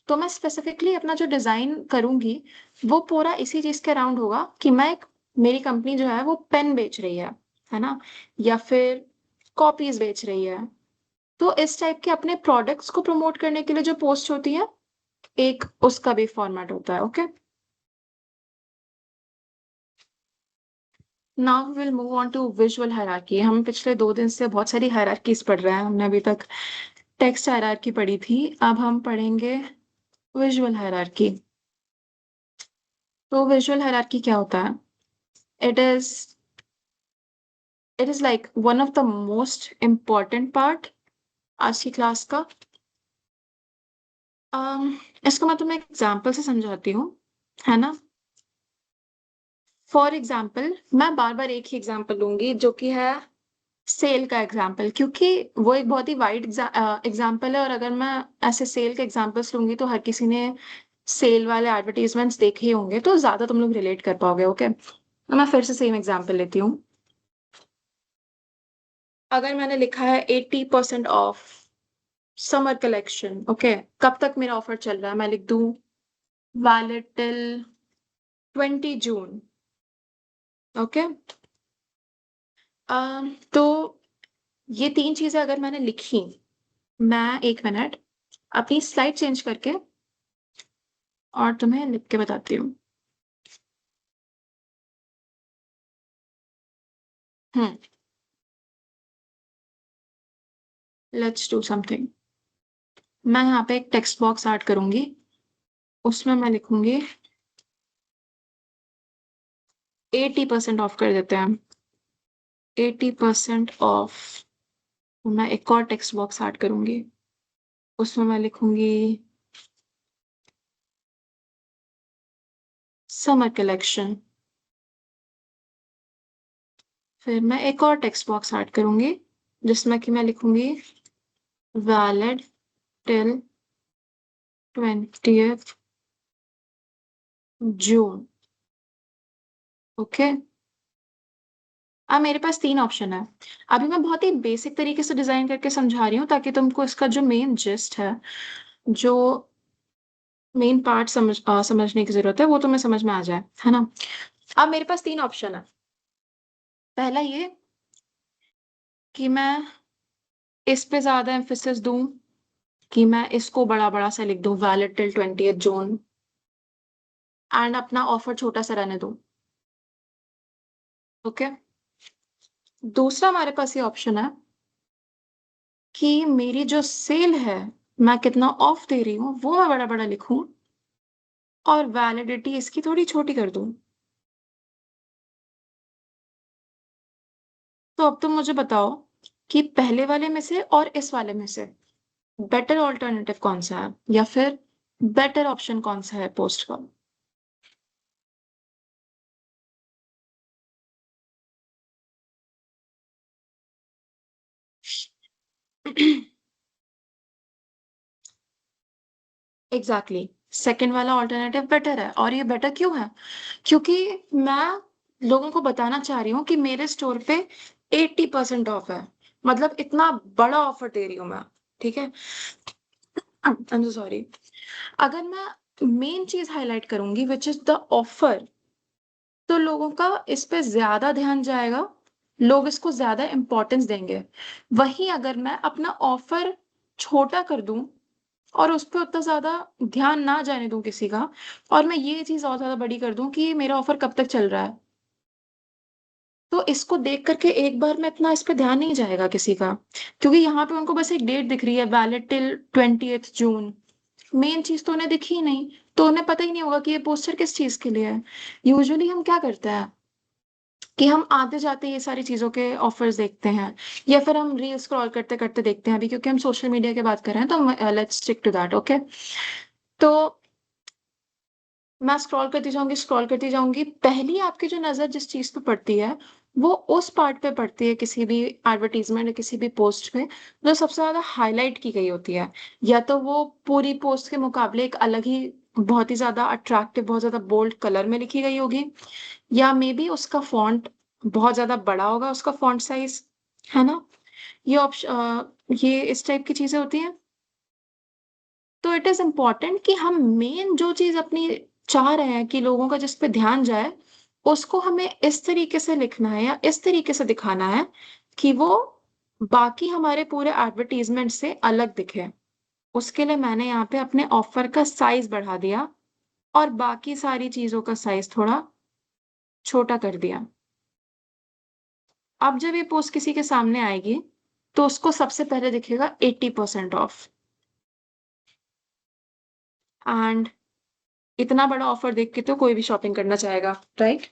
तो मैं स्पेसिफिकली अपना जो डिजाइन करूंगी वो पूरा इसी चीज के अराउंड होगा कि मैं एक, मेरी कंपनी जो है वो पेन बेच रही है ना, या फिर कॉपीज बेच रही है। तो इस टाइप के अपने प्रोडक्ट्स को प्रमोट करने के लिए जो पोस्ट होती है, एक उसका भी फॉर्मेट होता है, okay. Now will move on to visual hierarchy. हम पिछले 2 दिन से बहुत सारी हायरार्कीज पढ़ रहे हैं। हमने अभी तक टेक्स्ट हायरार्की पढ़ी थी, अब हम पढ़ेंगे विजुअल हायरार्की। तो विजुअल हायरार्की क्या होता है? It is it is like one of the most important part आज की क्लास का। इसको मैं तुम्हें एग्जाम्पल से समझाती हूँ, है ना। फॉर एग्जाम्पल, मैं बार बार एक ही एग्जाम्पल लूंगी जो कि है सेल का एग्जाम्पल, क्योंकि वो एक बहुत ही वाइड एग्जाम्पल है। और अगर मैं ऐसे सेल के एग्जाम्पल्स लूंगी तो हर किसी ने सेल वाले एडवर्टीजमेंट्स देखे ही होंगे, तो ज्यादा तुम लोग रिलेट कर पाओगे, ओके। तो मैं फिर से सेम एग्जाम्पल लेती हूँ। अगर मैंने लिखा है 80% ऑफ समर कलेक्शन, ओके, कब तक मेरा ऑफर चल रहा है? मैं लिख दूं वैलिड टिल 20 जून, ओके। तो ये 3 चीजें अगर मैंने लिखी, मैं एक मिनट अपनी स्लाइड चेंज करके और तुम्हें लिख के बताती हूँ। Hmm let's do something. मैं यहाँ पे एक टेक्स्ट बॉक्स ऐड करूंगी, उसमें मैं लिखूंगी 80% ऑफ कर देते हैं, 80% ऑफ। मैं एक और टेक्स्ट बॉक्स ऐड करूंगी, उसमें मैं लिखूंगी समर कलेक्शन। फिर मैं एक और टेक्स्ट बॉक्स ऐड करूंगी जिसमें कि मैं लिखूंगी वैलिड टिल 20 जून, ओके। अब मेरे पास 3 ऑप्शन है। अभी मैं बहुत ही बेसिक तरीके से डिजाइन करके समझा रही हूँ ताकि तुमको इसका जो मेन जिस्ट है, जो मेन पार्ट समझने की जरूरत है, वो तुम्हें समझ में आ जाए, है ना। अब मेरे पास 3 ऑप्शन है। पहला ये कि मैं इस पे ज्यादा एम्फेसिस दूं, कि मैं इसको बड़ा बड़ा सा लिख दूं, valid till 20th June, and अपना ऑफर छोटा सा रहने दूं। ओके। दूसरा हमारे पास ये ऑप्शन है कि मेरी जो सेल है, मैं कितना ऑफ दे रही हूँ वो मैं बड़ा बड़ा लिखूं और वैलिडिटी इसकी थोड़ी छोटी कर दूं। तो अब तुम मुझे बताओ कि पहले वाले में से और इस वाले में से बेटर ऑल्टरनेटिव कौन सा है, या फिर बेटर ऑप्शन कौन सा है पोस्ट का। एग्जैक्टली, सेकंड वाला ऑल्टरनेटिव बेटर है। और ये बेटर क्यों है? क्योंकि मैं लोगों को बताना चाह रही हूँ कि मेरे स्टोर पे 80% ऑफ है। मतलब इतना बड़ा ऑफर दे रही हूँ मैं। ठीक है, आई एम सो सॉरी। अगर मैं मेन चीज हाईलाइट करूंगी विच इज द ऑफर, तो लोगों का इस पे ज्यादा ध्यान जाएगा, लोग इसको ज्यादा इंपॉर्टेंस देंगे। वहीं अगर मैं अपना ऑफर छोटा कर दूं और उस पर उतना ज्यादा ध्यान ना जाने दूं किसी का, और मैं ये चीज और ज्यादा बड़ी कर दूं कि मेरा ऑफर कब तक चल रहा है, तो इसको देख करके एक बार में इतना इस पे ध्यान नहीं जाएगा किसी का। क्योंकि यहाँ पे उनको बस एक डेट दिख रही है, वैलिड टिल 20th जून। मेन चीज तो उन्हें दिखी ही नहीं, तो उन्हें पता ही नहीं होगा कि ये पोस्टर किस चीज के लिए है। यूजुअली हम क्या करते हैं कि हम आते जाते ये सारी चीजों के ऑफर्स देखते हैं, या फिर हम रील स्क्रॉल करते करते देखते हैं। अभी क्योंकि हम सोशल मीडिया की बात कर रहे हैं तो let's stick to that. Okay. तो मैं स्क्रॉल करती जाऊंगी, पहली आपकी जो नजर जिस चीज पे पड़ती है, वो उस पार्ट पे पड़ती है किसी भी एडवर्टीजमेंट या किसी भी पोस्ट पे, जो सबसे ज्यादा हाईलाइट की गई होती है। या तो वो पूरी पोस्ट के मुकाबले एक अलग ही, बहुत ही ज्यादा अट्रैक्टिव, बहुत ज्यादा बोल्ड कलर में लिखी गई होगी, या मे बी उसका फॉन्ट बहुत ज्यादा बड़ा होगा, उसका फॉन्ट साइज, है ना। ये ऑप्शन, ये इस टाइप की चीजें होती हैं। तो इट इज इम्पोर्टेंट कि हम मेन जो चीज अपनी चाह रहे हैं कि लोगों का जिस पे ध्यान जाए, उसको हमें इस तरीके से लिखना है या इस तरीके से दिखाना है कि वो बाकी हमारे पूरे एडवर्टीजमेंट से अलग दिखे। उसके लिए मैंने यहाँ पे अपने ऑफर का साइज बढ़ा दिया और बाकी सारी चीजों का साइज थोड़ा छोटा कर दिया। अब जब ये पोस्ट किसी के सामने आएगी, तो उसको सबसे पहले दिखेगा 80% ऑफ। एंड इतना बड़ा ऑफर देख के तो कोई भी शॉपिंग करना चाहेगा, राइट।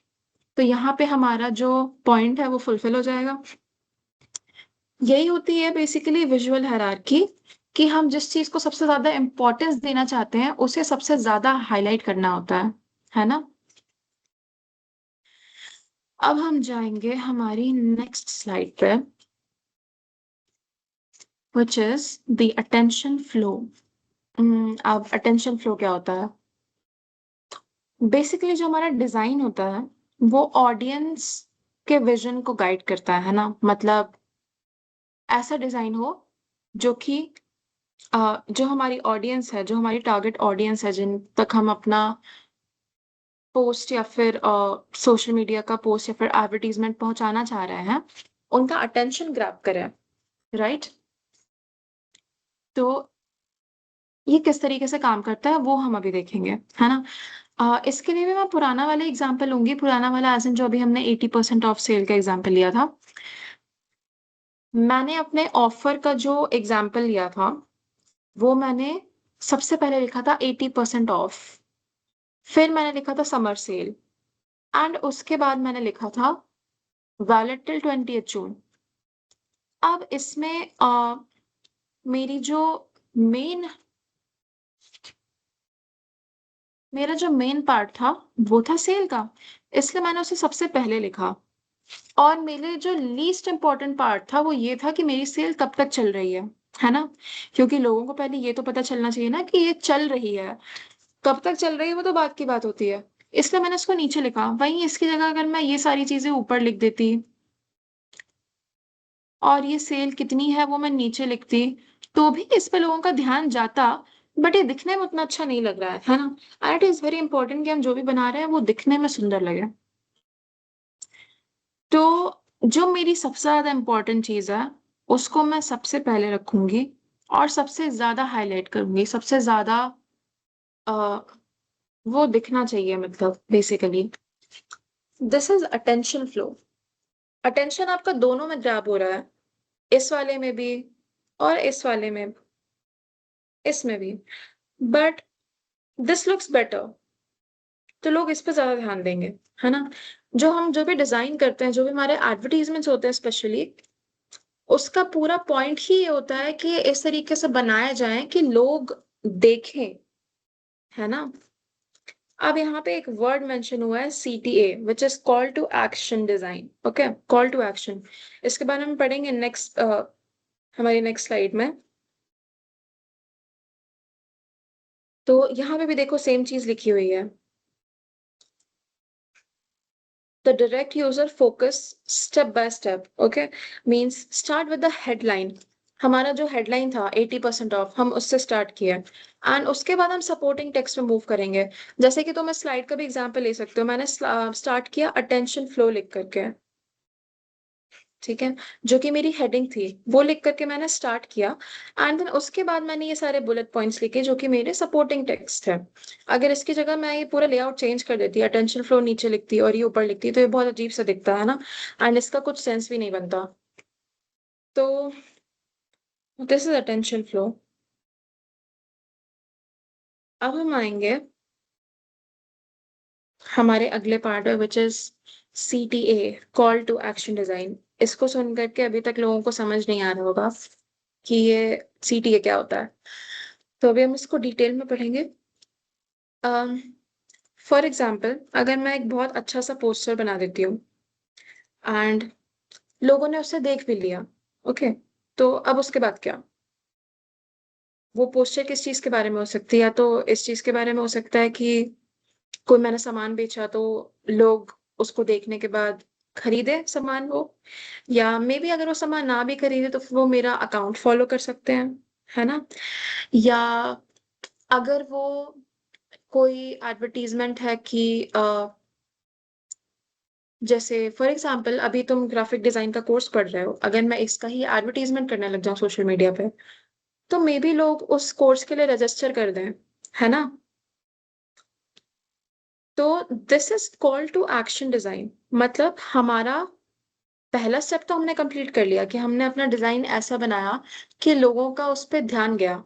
तो यहाँ पे हमारा जो पॉइंट है वो फुलफिल हो जाएगा। यही होती है बेसिकली विजुअल हायरार्की, कि हम जिस चीज को सबसे ज्यादा इंपॉर्टेंस देना चाहते हैं उसे सबसे ज्यादा हाईलाइट करना होता है ना। अब हम जाएंगे हमारी नेक्स्ट स्लाइड पे, which is the attention flow. अब अटेंशन फ्लो क्या होता है? बेसिकली जो हमारा डिजाइन होता है वो ऑडियंस के विजन को गाइड करता है ना। मतलब ऐसा डिजाइन हो जो कि जो हमारी ऑडियंस है, जो हमारी टारगेट ऑडियंस है, जिन तक हम अपना पोस्ट या फिर सोशल मीडिया का पोस्ट या फिर एडवर्टीजमेंट पहुंचाना चाह रहे हैं, उनका अटेंशन ग्रैब करें, राइट। तो ये किस तरीके से काम करता है वो हम अभी देखेंगे, है ना। इसके लिए भी मैं पुराना वाला एग्जाम्पल लूंगी, पुराना वाला एज इन जो अभी हमने 80% ऑफ सेल का एग्जाम्पल लिया था। मैंने अपने ऑफर का जो एग्जाम्पल लिया था, वो मैंने सबसे पहले लिखा था 80% ऑफ, फिर मैंने लिखा था समर सेल, एंड उसके बाद मैंने लिखा था वैलिड टिल 20th जून। अब इसमें मेरी जो मेन मेरा जो मेन पार्ट था वो था सेल का, इसलिए मैंने उसे सबसे पहले लिखा। और मेरे जो लीस्ट इम्पोर्टेंट पार्ट था वो ये था कि मेरी सेल कब तक चल रही है ना। क्योंकि लोगों को पहले ये तो पता चलना चाहिए ना कि ये चल रही है, कब तक चल रही है वो तो बात की बात होती है। इसलिए मैंने इसको नीचे लिखा। वहीं इसकी जगह अगर मैं ये सारी चीजें ऊपर लिख देती, और ये सेल कितनी है वो मैं नीचे लिखती, तो भी इस पे लोगों का ध्यान जाता, बट ये दिखने में उतना अच्छा नहीं लग रहा है ना? And it is very important कि हम जो भी बना रहे हैं वो दिखने में सुंदर लगे। तो जो मेरी सबसे ज़्यादा इम्पोर्टेंट चीज़ है, उसको मैं सबसे पहले रखूँगी और सबसे ज़्यादा हाइलाइट करूँगी, सबसे ज़्यादा अ, वो दिखना चाहिए, मतलब basically this is attention flow. Attention आपका दोनों में ग्रैब हो रहा है, इस वाले में भी और इस वाले में, इसमें भी, बट दिस लुक्स बेटर, तो लोग इस पे ज़्यादा ध्यान देंगे, है ना? जो भी डिज़ाइन करते हैं, जो भी हमारे एडवर्टाइज़मेंट्स होते हैं स्पेशली, उसका पूरा पॉइंट ही ये होता है कि इस तरीके से बनाए जाएँ कि लोग देखें, है ना? अब यहाँ पे एक वर्ड मेंशन हुआ है CTA, which is call to action design, okay? Call to action. इसके बारे में पढ़ेंगे नेक्स्ट हमारी नेक्स्ट स्लाइड में। तो यहाँ पे भी देखो सेम चीज़ लिखी हुई है। The direct user focus step by step, okay, means start with the headline। हमारा जो हेडलाइन था 80% ऑफ, हम उससे स्टार्ट किया एंड उसके बाद हम सपोर्टिंग टेक्स्ट में मूव करेंगे। जैसे कि तुम इस स्लाइड का भी एग्जांपल ले सकते हो, मैंने स्टार्ट किया अटेंशन फ्लो लिख करके, ठीक है, जो कि मेरी हेडिंग थी, वो लिख करके मैंने स्टार्ट किया एंड देन उसके बाद मैंने ये सारे बुलेट पॉइंट्स लिखे जो कि मेरे सपोर्टिंग टेक्स्ट है। अगर इसकी जगह मैं ये पूरा लेआउट चेंज कर देती, अटेंशन फ्लो नीचे लिखती और ये ऊपर लिखती, तो ये बहुत अजीब सा दिखता है ना, एंड इसका कुछ सेंस भी नहीं बनता। तो दिस इज अटेंशन फ्लो। अब हम आएंगे हमारे अगले पार्ट में, which is CTA, call to action design. इसको सुन करके अभी तक लोगों को समझ नहीं आ रहा होगा कि ये CTA क्या होता है, तो अभी हम इसको डिटेल में पढ़ेंगे। फॉर एग्जाम्पल, अगर मैं एक बहुत अच्छा सा पोस्टर बना देती हूँ एंड लोगों ने उसे देख भी लिया, ओके, तो अब उसके बाद क्या? वो पोस्टर किस चीज के बारे में हो सकती है? या तो इस चीज के बारे में हो सकता है कि कोई मैंने सामान बेचा तो लोग उसको देखने के बाद खरीदे सामान वो, या मे बी अगर वो सामान ना भी खरीदे तो फिर वो मेरा अकाउंट फॉलो कर सकते हैं, है ना? या अगर वो कोई एडवर्टीजमेंट है कि जैसे फॉर एग्जाम्पल अभी तुम ग्राफिक डिजाइन का कोर्स पढ़ रहे हो, अगर मैं इसका ही एडवर्टीजमेंट करने लग जाऊं सोशल मीडिया पे, तो मे बी लोग उस कोर्स के लिए रजिस्टर कर दें, है ना? तो this is call to action design. मतलब हमारा पहला स्टेप तो हमने कंप्लीट कर लिया कि हमने अपना डिजाइन ऐसा बनाया कि लोगों का उस पर ध्यान गया।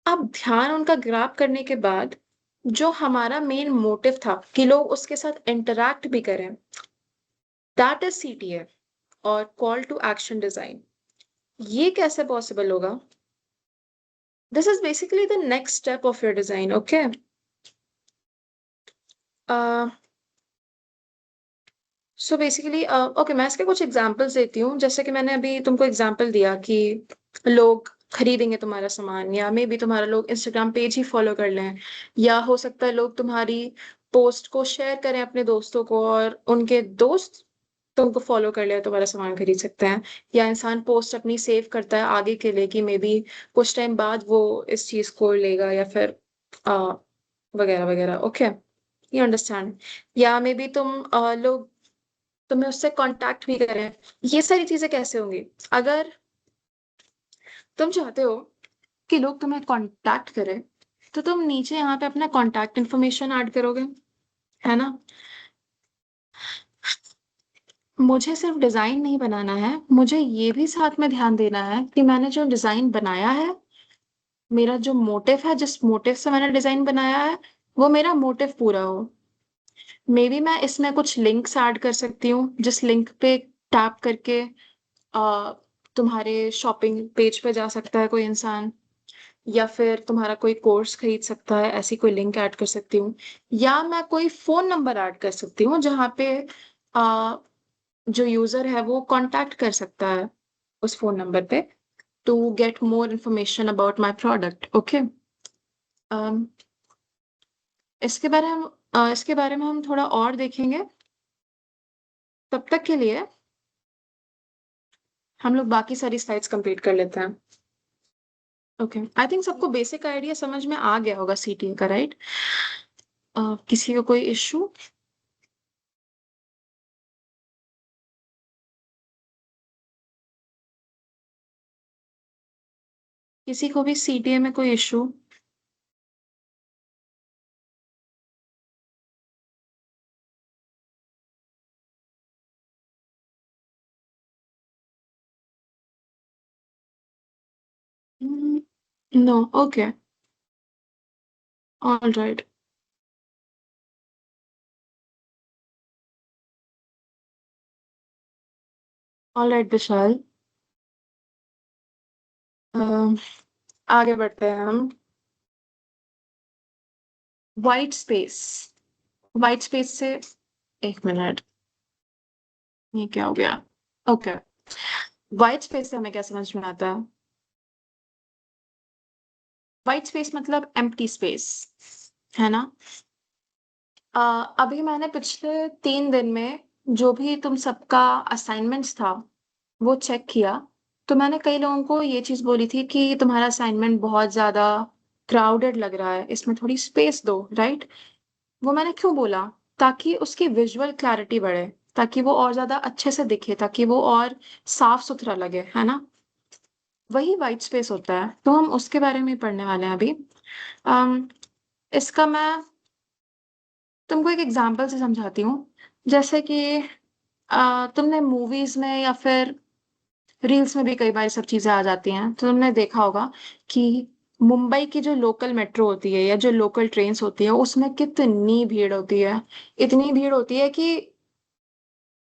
अब ध्यान उनका ग्रैब करने के बाद जो हमारा मेन मोटिव था कि लोग उसके साथ इंटरैक्ट भी करें, दैट इज CTA और कॉल टू एक्शन डिजाइन। ये कैसे पॉसिबल होगा? This is basically the next step of your design, okay? So basically okay, मैं इसके कुछ एग्जांपल्स देती हूँ। जैसे कि मैंने अभी तुमको एग्जांपल दिया कि लोग खरीदेंगे तुम्हारा सामान, या मे बी तुम्हारा लोग इंस्टाग्राम पेज ही फॉलो कर लें, या हो सकता है लोग तुम्हारी पोस्ट को शेयर करें अपने दोस्तों को और उनके दोस्त तुमको फॉलो कर ले, तुम्हारा सामान खरीद सकते हैं। या इंसान पोस्ट अपनी सेव करता है आगे के लिए कि मे बी कुछ टाइम बाद वो इस चीज को लेगा, या फिर अ, वगैरह वगैरह, ओके, यू अंडरस्टैंड? या मे बी लोग तुम्हें उससे कांटेक्ट भी करें। ये सारी चीजें कैसे होंगी? अगर तुम चाहते हो कि लोग तुम्हें कांटेक्ट करें, तो तुम नीचे यहाँ पे अपना कांटेक्ट इन्फॉर्मेशन ऐड करोगे, है ना? मुझे सिर्फ डिजाइन नहीं बनाना है, मुझे ये भी साथ में ध्यान देना है कि मैंने जो डिजाइन बनाया है, मेरा जो मोटिव है, जिस मोटिव से मैंने डिजाइन बनाया है, वो मेरा मोटिव पूरा हो। मे बी मैं इसमें कुछ लिंक्स ऐड कर सकती हूँ, जिस लिंक पे टैप करके आ, तुम्हारे शॉपिंग पेज पे जा सकता है कोई इंसान, या फिर तुम्हारा कोई कोर्स खरीद सकता है, ऐसी कोई लिंक ऐड कर सकती हूँ। या मैं कोई फोन नंबर ऐड कर सकती हूँ जहाँ पे आ, जो यूजर है वो कांटेक्ट कर सकता है उस फोन नंबर पे to get more information about my product, okay? इसके बारे में हम थोड़ा और देखेंगे। तब तक के लिए हम लोग बाकी सारी स्लाइड्स कंप्लीट कर लेते हैं। ओके, आई थिंक सबको बेसिक आइडिया समझ में आ गया होगा सीटीए का, राइट? किसी को कोई इशू? किसी को भी सीटीए में कोई issue? No, okay, all right. All right Vishal, आगे बढ़ते हैं हम। वाइट स्पेस, वाइट स्पेस से, एक मिनट, ये क्या हो गया? ओके, वाइट स्पेस से हमें क्या समझ में आता है? वाइट स्पेस मतलब एम्प्टी स्पेस, है ना? अ, अभी मैंने पिछले 3 दिन में जो भी तुम सबका असाइनमेंट्स था वो चेक किया, तो मैंने कई लोगों को ये चीज बोली थी कि तुम्हारा असाइनमेंट बहुत ज्यादा क्राउडेड लग रहा है, इसमें थोड़ी स्पेस दो, राइट? वो मैंने क्यों बोला? ताकि उसकी विजुअल क्लैरिटी बढ़े, ताकि वो और ज्यादा अच्छे से दिखे, ताकि वो और साफ सुथरा लगे, है ना? वही वाइट स्पेस होता है, तो हम उसके बारे में ही पढ़ने वाले हैं अभी। अम, इसका मैं तुमको एक एग्जांपल से समझाती हूँ। जैसे कि तुमने मूवीज में या फिर रील्स में भी कई बार ये सब चीजें आ जाती हैं, तो तुमने देखा होगा कि मुंबई की जो लोकल मेट्रो होती है या जो लोकल ट्रेन्स होती है उसमें कितनी भीड़ होती है। इतनी भीड़ होती है कि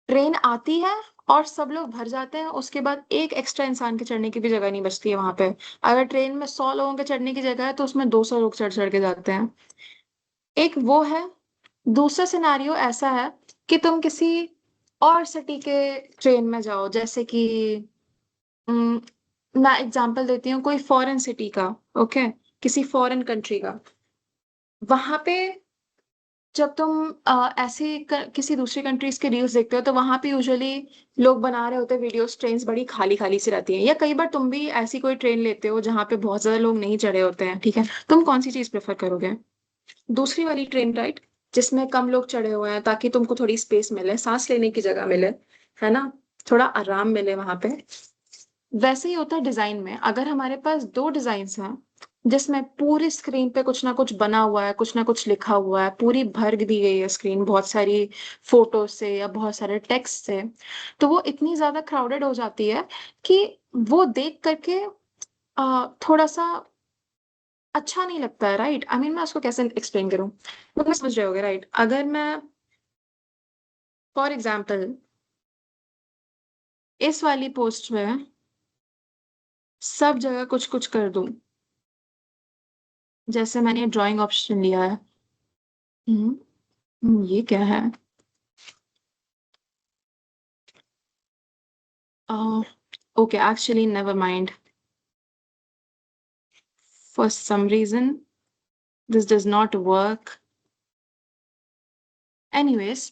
ट्रेन आती है और सब लोग भर जाते हैं, उसके बाद एक एक्स्ट्रा इंसान के चढ़ने की भी जगह नहीं बचती है वहां पे। अगर ट्रेन में 100 लोगों के चढ़ने की जगह है तो उसमें 200 लोग चढ़ चढ़ के जाते हैं। एक वो है। दूसरा सिनारियो ऐसा है कि तुम किसी और सिटी के ट्रेन में जाओ, जैसे कि अम, मैं एग्जांपल देती हूँ कोई फॉरेन सिटी का। ओके, किसी फॉरेन कंट्री का। वहां पे जब तुम किसी दूसरी कंट्रीज के रील्स देखते हो तो वहां पे यूजुअली लोग बना रहे होते हैं वीडियोस, ट्रेन्स बड़ी खाली खाली सी रहती हैं, या कई बार तुम भी ऐसी कोई ट्रेन लेते हो जहां पे बहुत ज्यादा लोग नहीं चढ़े होते हैं, ठीक है? तुम कौन सी चीज प्रेफर करोगे? दूसरी वाली ट्रेन, राइट? जिसमें कम लोग चढ़े हुए हैं, ताकि तुमको थोड़ी स्पेस मिले, सांस लेने की जगह मिले, है ना? थोड़ा आराम मिले वहां पे। वैसे ही होता है डिजाइन में। अगर हमारे पास दो डिजाइन्स हैं जिसमें पूरी स्क्रीन पे कुछ ना कुछ बना हुआ है, कुछ ना कुछ लिखा हुआ है, पूरी भर दी गई है स्क्रीन बहुत सारी फोटो से या बहुत सारे टेक्स्ट से, तो वो इतनी ज्यादा क्राउडेड हो जाती है कि वो देख करके थोड़ा सा अच्छा नहीं लगता है, राइट? आई मीन मैं उसको कैसे एक्सप्लेन करूं, तुम समझ रहे होगे, राइट? अगर मैं फॉर एग्जाम्पल इस वाली पोस्ट में सब जगह कुछ कुछ कर दूं, जैसे मैंने ड्राइंग ऑप्शन लिया है। ये क्या है? Okay, actually never mind, for some reason this does not work. Anyways,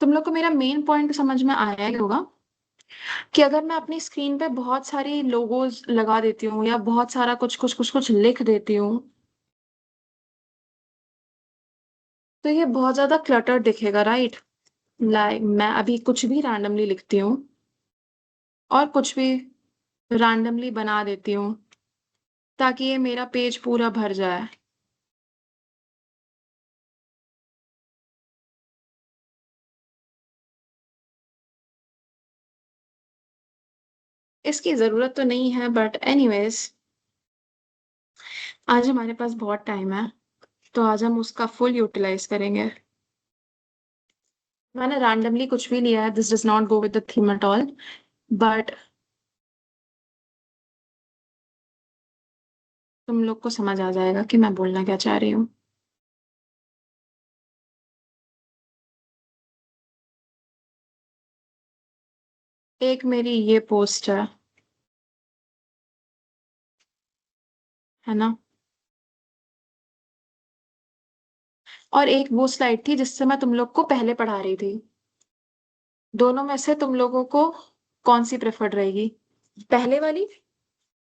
तुम लोग को मेरा मेन पॉइंट समझ में आया ही होगा कि अगर मैं अपनी स्क्रीन पे बहुत सारी लोगोज लगा देती हूँ या बहुत सारा कुछ कुछ कुछ कुछ लिख देती हूँ, तो ये बहुत ज्यादा क्लटर दिखेगा, राइट? लाइक मैं अभी कुछ भी रैंडमली लिखती हूँ और कुछ भी रैंडमली बना देती हूँ ताकि ये मेरा पेज पूरा भर जाए। इसकी जरूरत तो नहीं है, बट एनीवेज, आज हमारे पास बहुत टाइम है, तो आज हम उसका फुल यूटिलाइज करेंगे। मैंने रैंडमली कुछ भी लिया है, this does not go with the theme at all, but तुम लोग को समझ आ जाएगा कि मैं बोलना क्या चाह रही हूँ। एक मेरी ये पोस्ट है ना? और एक वो स्लाइड थी जिससे मैं तुम लोग को पहले पढ़ा रही थी। दोनों में से तुम लोगों को कौन सी प्रेफर्ड रहेगी? पहले वाली,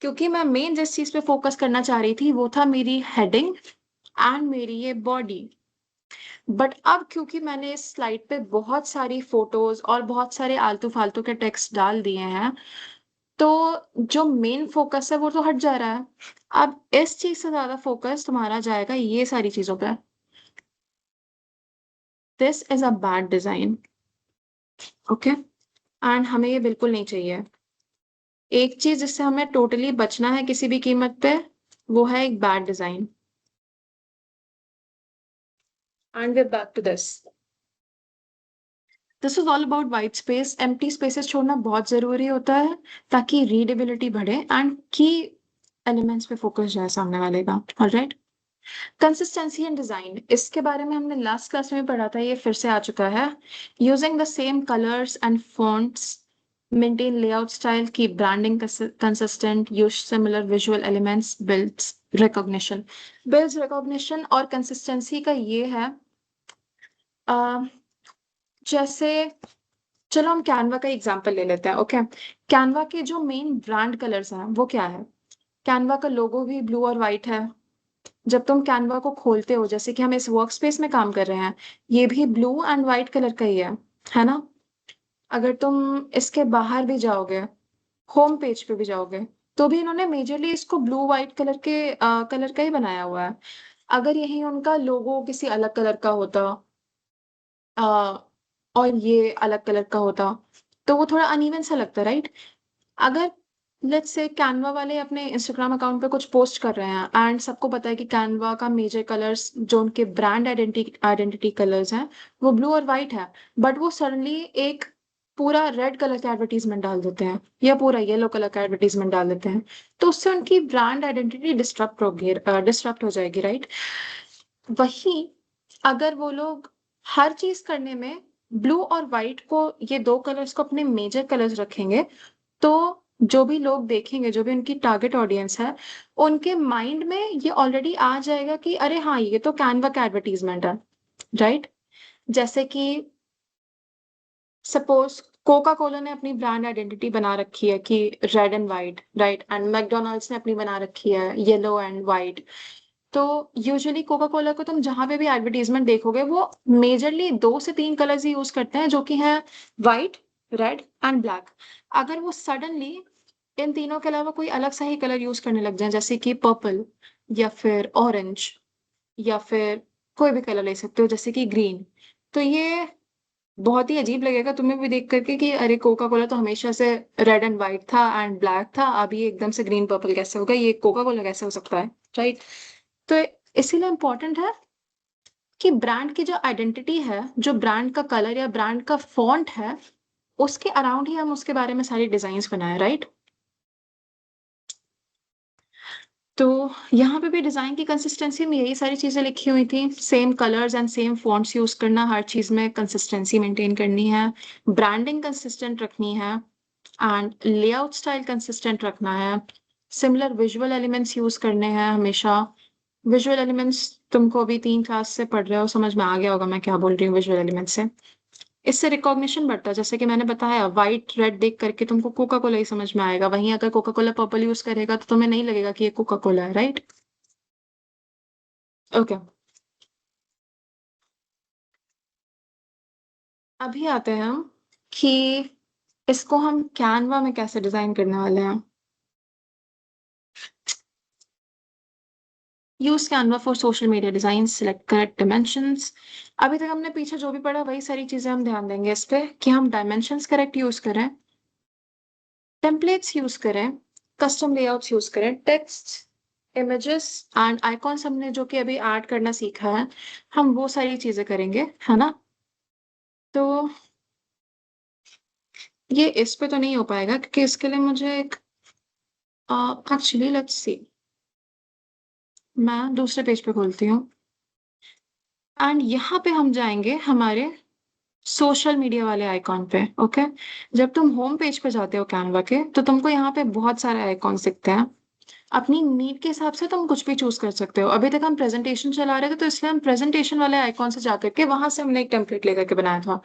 क्योंकि मैं मेन जिस चीज पे फोकस करना चाह रही थी वो था मेरी हेडिंग एंड मेरी ये बॉडी। बट अब क्योंकि मैंने इस स्लाइड पे बहुत सारी फोटोज और बहुत सारे आलतू फालतू के टेक्स्ट डाल दिए हैं, तो जो मेन फोकस है वो तो हट जा रहा है। अब इस चीज से ज्यादा फोकस तुम्हारा जाएगा ये सारी चीजों पे। This is a bad design, okay, and हमें ये बिल्कुल नहीं चाहिए। एक चीज जिससे हमें टोटली बचना है किसी भी कीमत पे, वो है एक bad design. And we back to this. This is all about white space. Empty spaces छोड़ना बहुत जरूरी होता है ताकि रीडेबिलिटी बढ़े एंड की एलिमेंट्स पे फोकस जाए सामने वाले का। ऑलराइट, कंसिस्टेंसी एंड डिजाइन, इसके बारे में हमने लास्ट क्लास में पढ़ा था, ये फिर से आ चुका है। Using the same colours and fonts, maintain layout style, keep branding consistent, use similar visual elements, builds recognition। और कंसिस्टेंसी का ये है, जैसे चलो हम कैनवा का एग्जांपल ले लेते हैं। ओके, कैनवा के जो मेन ब्रांड कलर्स हैं वो क्या है? कैनवा का लोगो भी ब्लू और व्हाइट है। जब तुम कैनवा को खोलते हो, जैसे कि हम इस वर्क स्पेस में काम कर रहे हैं, ये भी ब्लू एंड व्हाइट कलर का ही है ना? अगर तुम इसके बाहर भी जाओगे, होम पेज पे भी जाओगे, तो भी इन्होंने मेजरली इसको ब्लू व्हाइट कलर का ही बनाया हुआ है। अगर यही उनका लोगो किसी अलग कलर का होता, आ, और ये अलग कलर का होता, तो वो थोड़ा अनइवन सा लगता, राइट? अगर लेट्स से कैनवा वाले अपने इंस्टाग्राम अकाउंट पे कुछ पोस्ट कर रहे हैं एंड सबको पता है कि कैनवा का मेजर कलर्स जो उनके ब्रांड आइडेंटिटी कलर्स हैं वो ब्लू और व्हाइट है, बट वो सडनली एक पूरा रेड कलर का एडवर्टीजमेंट डाल देते हैं या पूरा येलो कलर का एडवर्टीजमेंट डाल देते हैं, तो उससे उनकी ब्रांड आइडेंटिटी डिस्टर्ब हो जाएगी, राइट? वही अगर वो लोग हर चीज करने में ब्लू और व्हाइट को, ये दो कलर्स को अपने मेजर कलर्स रखेंगे, तो जो भी लोग देखेंगे, जो भी उनकी टारगेट ऑडियंस है, उनके माइंड में ये ऑलरेडी आ जाएगा कि अरे हाँ, ये तो कैनवा का एडवर्टीजमेंट है, राइट? जैसे कि सपोज कोका कोला ने अपनी ब्रांड आइडेंटिटी बना रखी है कि red and white, right? And McDonald's ने अपनी बना रखी है येलो एंड व्हाइट। तो यूजुअली कोका कोला को तुम जहां पे भी एडवर्टीजमेंट देखोगे, वो मेजरली 2 से 3 कलर्स ही यूज करते हैं, जो कि हैं व्हाइट, रेड एंड ब्लैक। अगर वो सडनली इन तीनों के अलावा कोई अलग सा ही कलर यूज करने लग जाए, जैसे कि पर्पल या फिर ऑरेंज या फिर कोई भी कलर ले सकते हो जैसे कि ग्रीन, तो ये बहुत ही अजीब लगेगा तुम्हें भी देख करके कि अरे कोका कोला तो हमेशा से रेड एंड व्हाइट था एंड ब्लैक था, अब ये एकदम से ग्रीन पर्पल कैसे होगा, ये कोका कोला कैसे हो सकता है, राइट? तो इसीलिए इम्पोर्टेंट है कि ब्रांड की जो आइडेंटिटी है, जो ब्रांड का कलर या ब्रांड का फॉन्ट है, उसके अराउंड ही हम उसके बारे में सारी डिजाइन्स बनाए, राइट? तो यहाँ पे भी डिजाइन की कंसिस्टेंसी में यही सारी चीजें लिखी हुई थी। Same colours and same fonts use करना, हर चीज में कंसिस्टेंसी मेंटेन करनी है, ब्रांडिंग कंसिस्टेंट रखनी है एंड लेआउट स्टाइल कंसिस्टेंट रखना है, सिमिलर विजुअल एलिमेंट्स यूज करने हैं हमेशा। विजुअल एलिमेंट्स तुमको अभी 3 क्लास से पढ़ रहे हो, समझ में आ गया होगा मैं क्या बोल रही हूँ विजुअल एलिमेंट्स से। इससे रिकॉग्निशन बढ़ता है, जैसे कि मैंने बताया व्हाइट रेड देख करके तुमको कोका कोला ही समझ में आएगा, वहीं अगर कोका कोला पर्पल यूज करेगा तो तुम्हें नहीं लगेगा कि ये कोका कोला है, राइट? ओके, अभी आते हैं हम कि इसको हम कैनवा में कैसे डिजाइन करने वाले हैं। Use Canva for social media design, select correct dimensions. अभी तक हमने पीछे जो भी पढ़ा वही सारी चीजें हम ध्यान देंगे इस पे कि हम डायमेंशंस करेक्ट यूज करें, टेम्पलेट्स यूज करें, कस्टम लेआउट्स यूज करें, टेक्स्ट, इमेजेस एंड आइकॉन्स हमने जो कि अभी ऐड करना सीखा है, हम वो सारी चीजें करेंगे, है ना? तो ये इस पे तो नहीं हो पाएगा क्योंकि इसके लिए मुझे एक एक्चुअली लेट्स सी, मैं दूसरे पेज पे खोलती हूँ एंड यहाँ पे हम जाएंगे हमारे सोशल मीडिया वाले आइकॉन पे। ओके, जब तुम होम पेज पे जाते हो कैनवा के, तो तुमको यहाँ पे बहुत सारे आइकॉन दिखते हैं। अपनी नीड के हिसाब से तुम कुछ भी चूज कर सकते हो। अभी तक हम प्रेजेंटेशन चला रहे थे तो इसलिए हम प्रेजेंटेशन वाले आइकॉन से जाकर के वहां से हमने एक टेम्पलेट लेकर के बनाया था।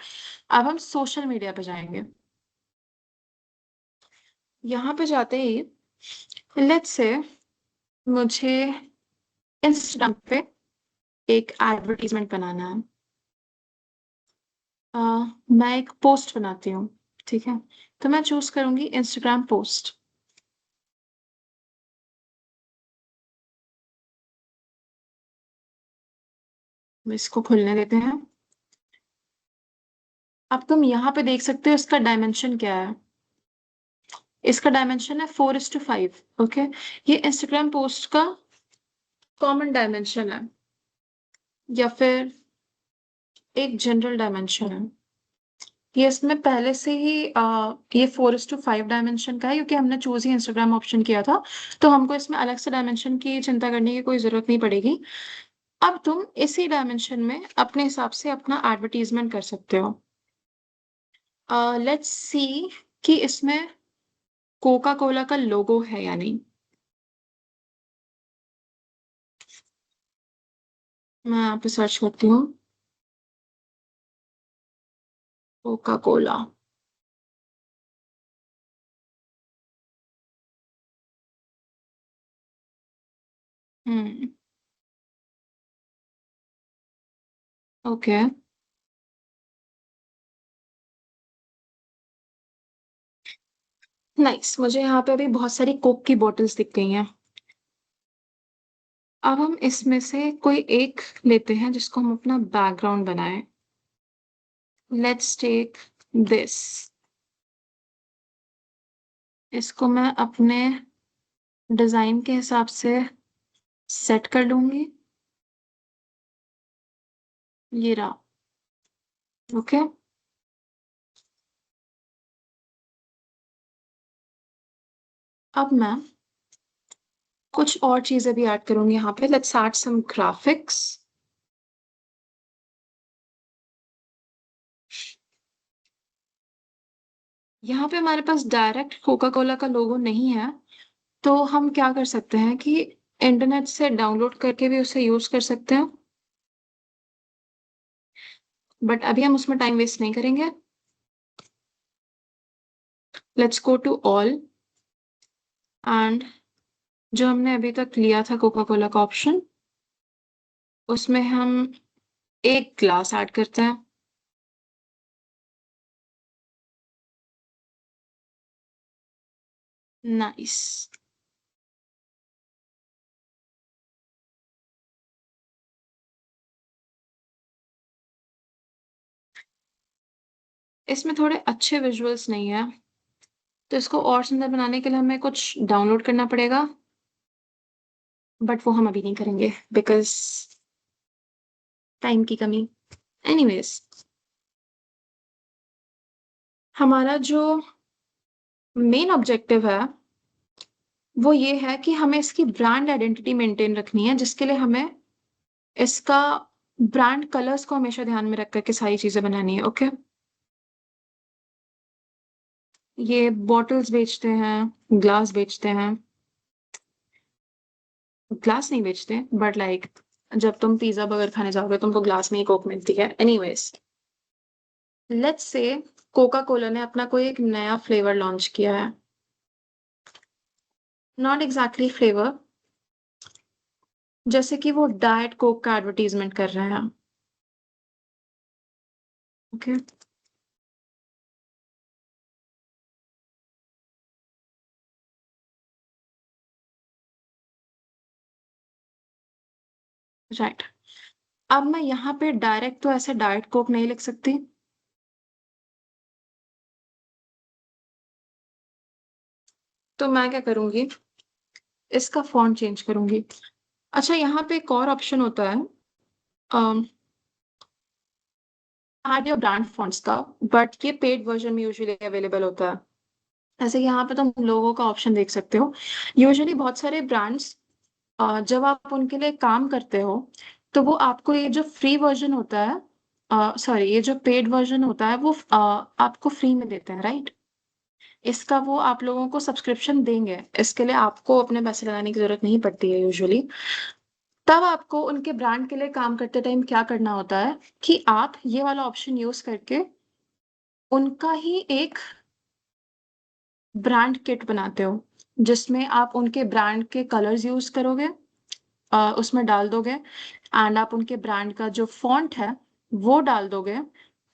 अब हम सोशल मीडिया पे जाएंगे। यहाँ पे जाते ही लेट्स से मुझे इंस्टाग्राम पे एक एडवर्टीजमेंट बनाना है। मैं एक पोस्ट बनाती हूँ, ठीक है। तो मैं चूज करूंगी इंस्टाग्राम पोस्ट। इसको खुलने देते हैं। अब तुम यहाँ पे देख सकते हो इसका डायमेंशन क्या है। इसका डायमेंशन है 4:5। ओके, ये इंस्टाग्राम पोस्ट का कॉमन डायमेंशन है या फिर एक जनरल डायमेंशन है। ये इसमें पहले से ही ये 4:5 डायमेंशन का है क्योंकि हमने चूज ही इंस्टाग्राम ऑप्शन किया था। तो हमको इसमें अलग से डायमेंशन की चिंता करने की कोई जरूरत नहीं पड़ेगी। अब तुम इसी डायमेंशन में अपने हिसाब से अपना एडवर्टीजमेंट कर सकते हो। लेट्स सी कि इसमें कोका कोला का लोगो है या नहीं। मैं यहाँ पे सर्च करती हूँ कोका कोला। हम्म, ओके। नाइस, मुझे यहाँ पे अभी बहुत सारी कोक की बोतल्स दिख गई हैं। अब हम इसमें से कोई एक लेते हैं जिसको हम अपना बैकग्राउंड बनाएं। Let's take this. इसको मैं अपने डिजाइन के हिसाब से सेट कर लूंगी। ये रहा। ओके, अब मैं कुछ और चीजें भी ऐड करूंगी यहाँ पे। Let's add some graphics. यहाँ पे हमारे पास डायरेक्ट कोका कोला का लोगो नहीं है, तो हम क्या कर सकते हैं कि इंटरनेट से डाउनलोड करके भी उसे यूज कर सकते हैं। बट अभी हम उसमें टाइम वेस्ट नहीं करेंगे। Let's go to all and जो हमने अभी तक लिया था कोका कोला का ऑप्शन, उसमें हम एक ग्लास ऐड करते हैं। नाइस। इसमें थोड़े अच्छे विजुअल्स नहीं है, तो इसको और सुंदर बनाने के लिए हमें कुछ डाउनलोड करना पड़ेगा। बट वो हम अभी नहीं करेंगे बिकॉज टाइम की कमी। एनीवेज, हमारा जो मेन ऑब्जेक्टिव है वो ये है कि हमें इसकी ब्रांड आइडेंटिटी मेंटेन रखनी है, जिसके लिए हमें इसका ब्रांड कलर्स को हमेशा ध्यान में रख करके सारी चीजें बनानी है। ओके, ये बॉटल्स बेचते हैं, ग्लास बेचते हैं। ग्लास नहीं बेचते बट लाइक जब तुम पिज्जा बर्गर खाने जाओगे तुमको ग्लास में ही कोक मिलती है। Anyways, let's say Coca Cola ने अपना कोई एक नया फ्लेवर लॉन्च किया है। नॉट एग्जैक्टली फ्लेवर, जैसे कि वो डाइट कोक का एडवर्टीजमेंट कर रहे हैं। Okay, right. अब मैं यहाँ पे डायरेक्ट तो ऐसे डाइट कोक नहीं लिख सकती, तो मैं क्या करूंगी, इसका फॉन्ट चेंज करूंगी। अच्छा, यहाँ पे एक और ऑप्शन होता है ऐड योर ब्रांड फॉन्ट्स का, बट ये पेड वर्जन में यूजुअली अवेलेबल होता है। जैसे कि यहाँ पे तुम लोगों का ऑप्शन देख सकते हो। यूजुअली बहुत सारे ब्रांड्स जब आप उनके लिए काम करते हो तो वो आपको ये जो फ्री वर्जन होता है, सॉरी ये जो पेड वर्जन होता है वो आपको फ्री में देते हैं, राइट। इसका वो आप लोगों को सब्सक्रिप्शन देंगे, इसके लिए आपको अपने पैसे लगाने की जरूरत नहीं पड़ती है यूजुअली। तब आपको उनके ब्रांड के लिए काम करते टाइम क्या करना होता है कि आप ये वाला ऑप्शन यूज करके उनका ही एक ब्रांड किट बनाते हो, जिसमें आप उनके ब्रांड के कलर्स यूज करोगे, उसमें डाल दोगे, एंड आप उनके ब्रांड का जो फॉन्ट है वो डाल दोगे।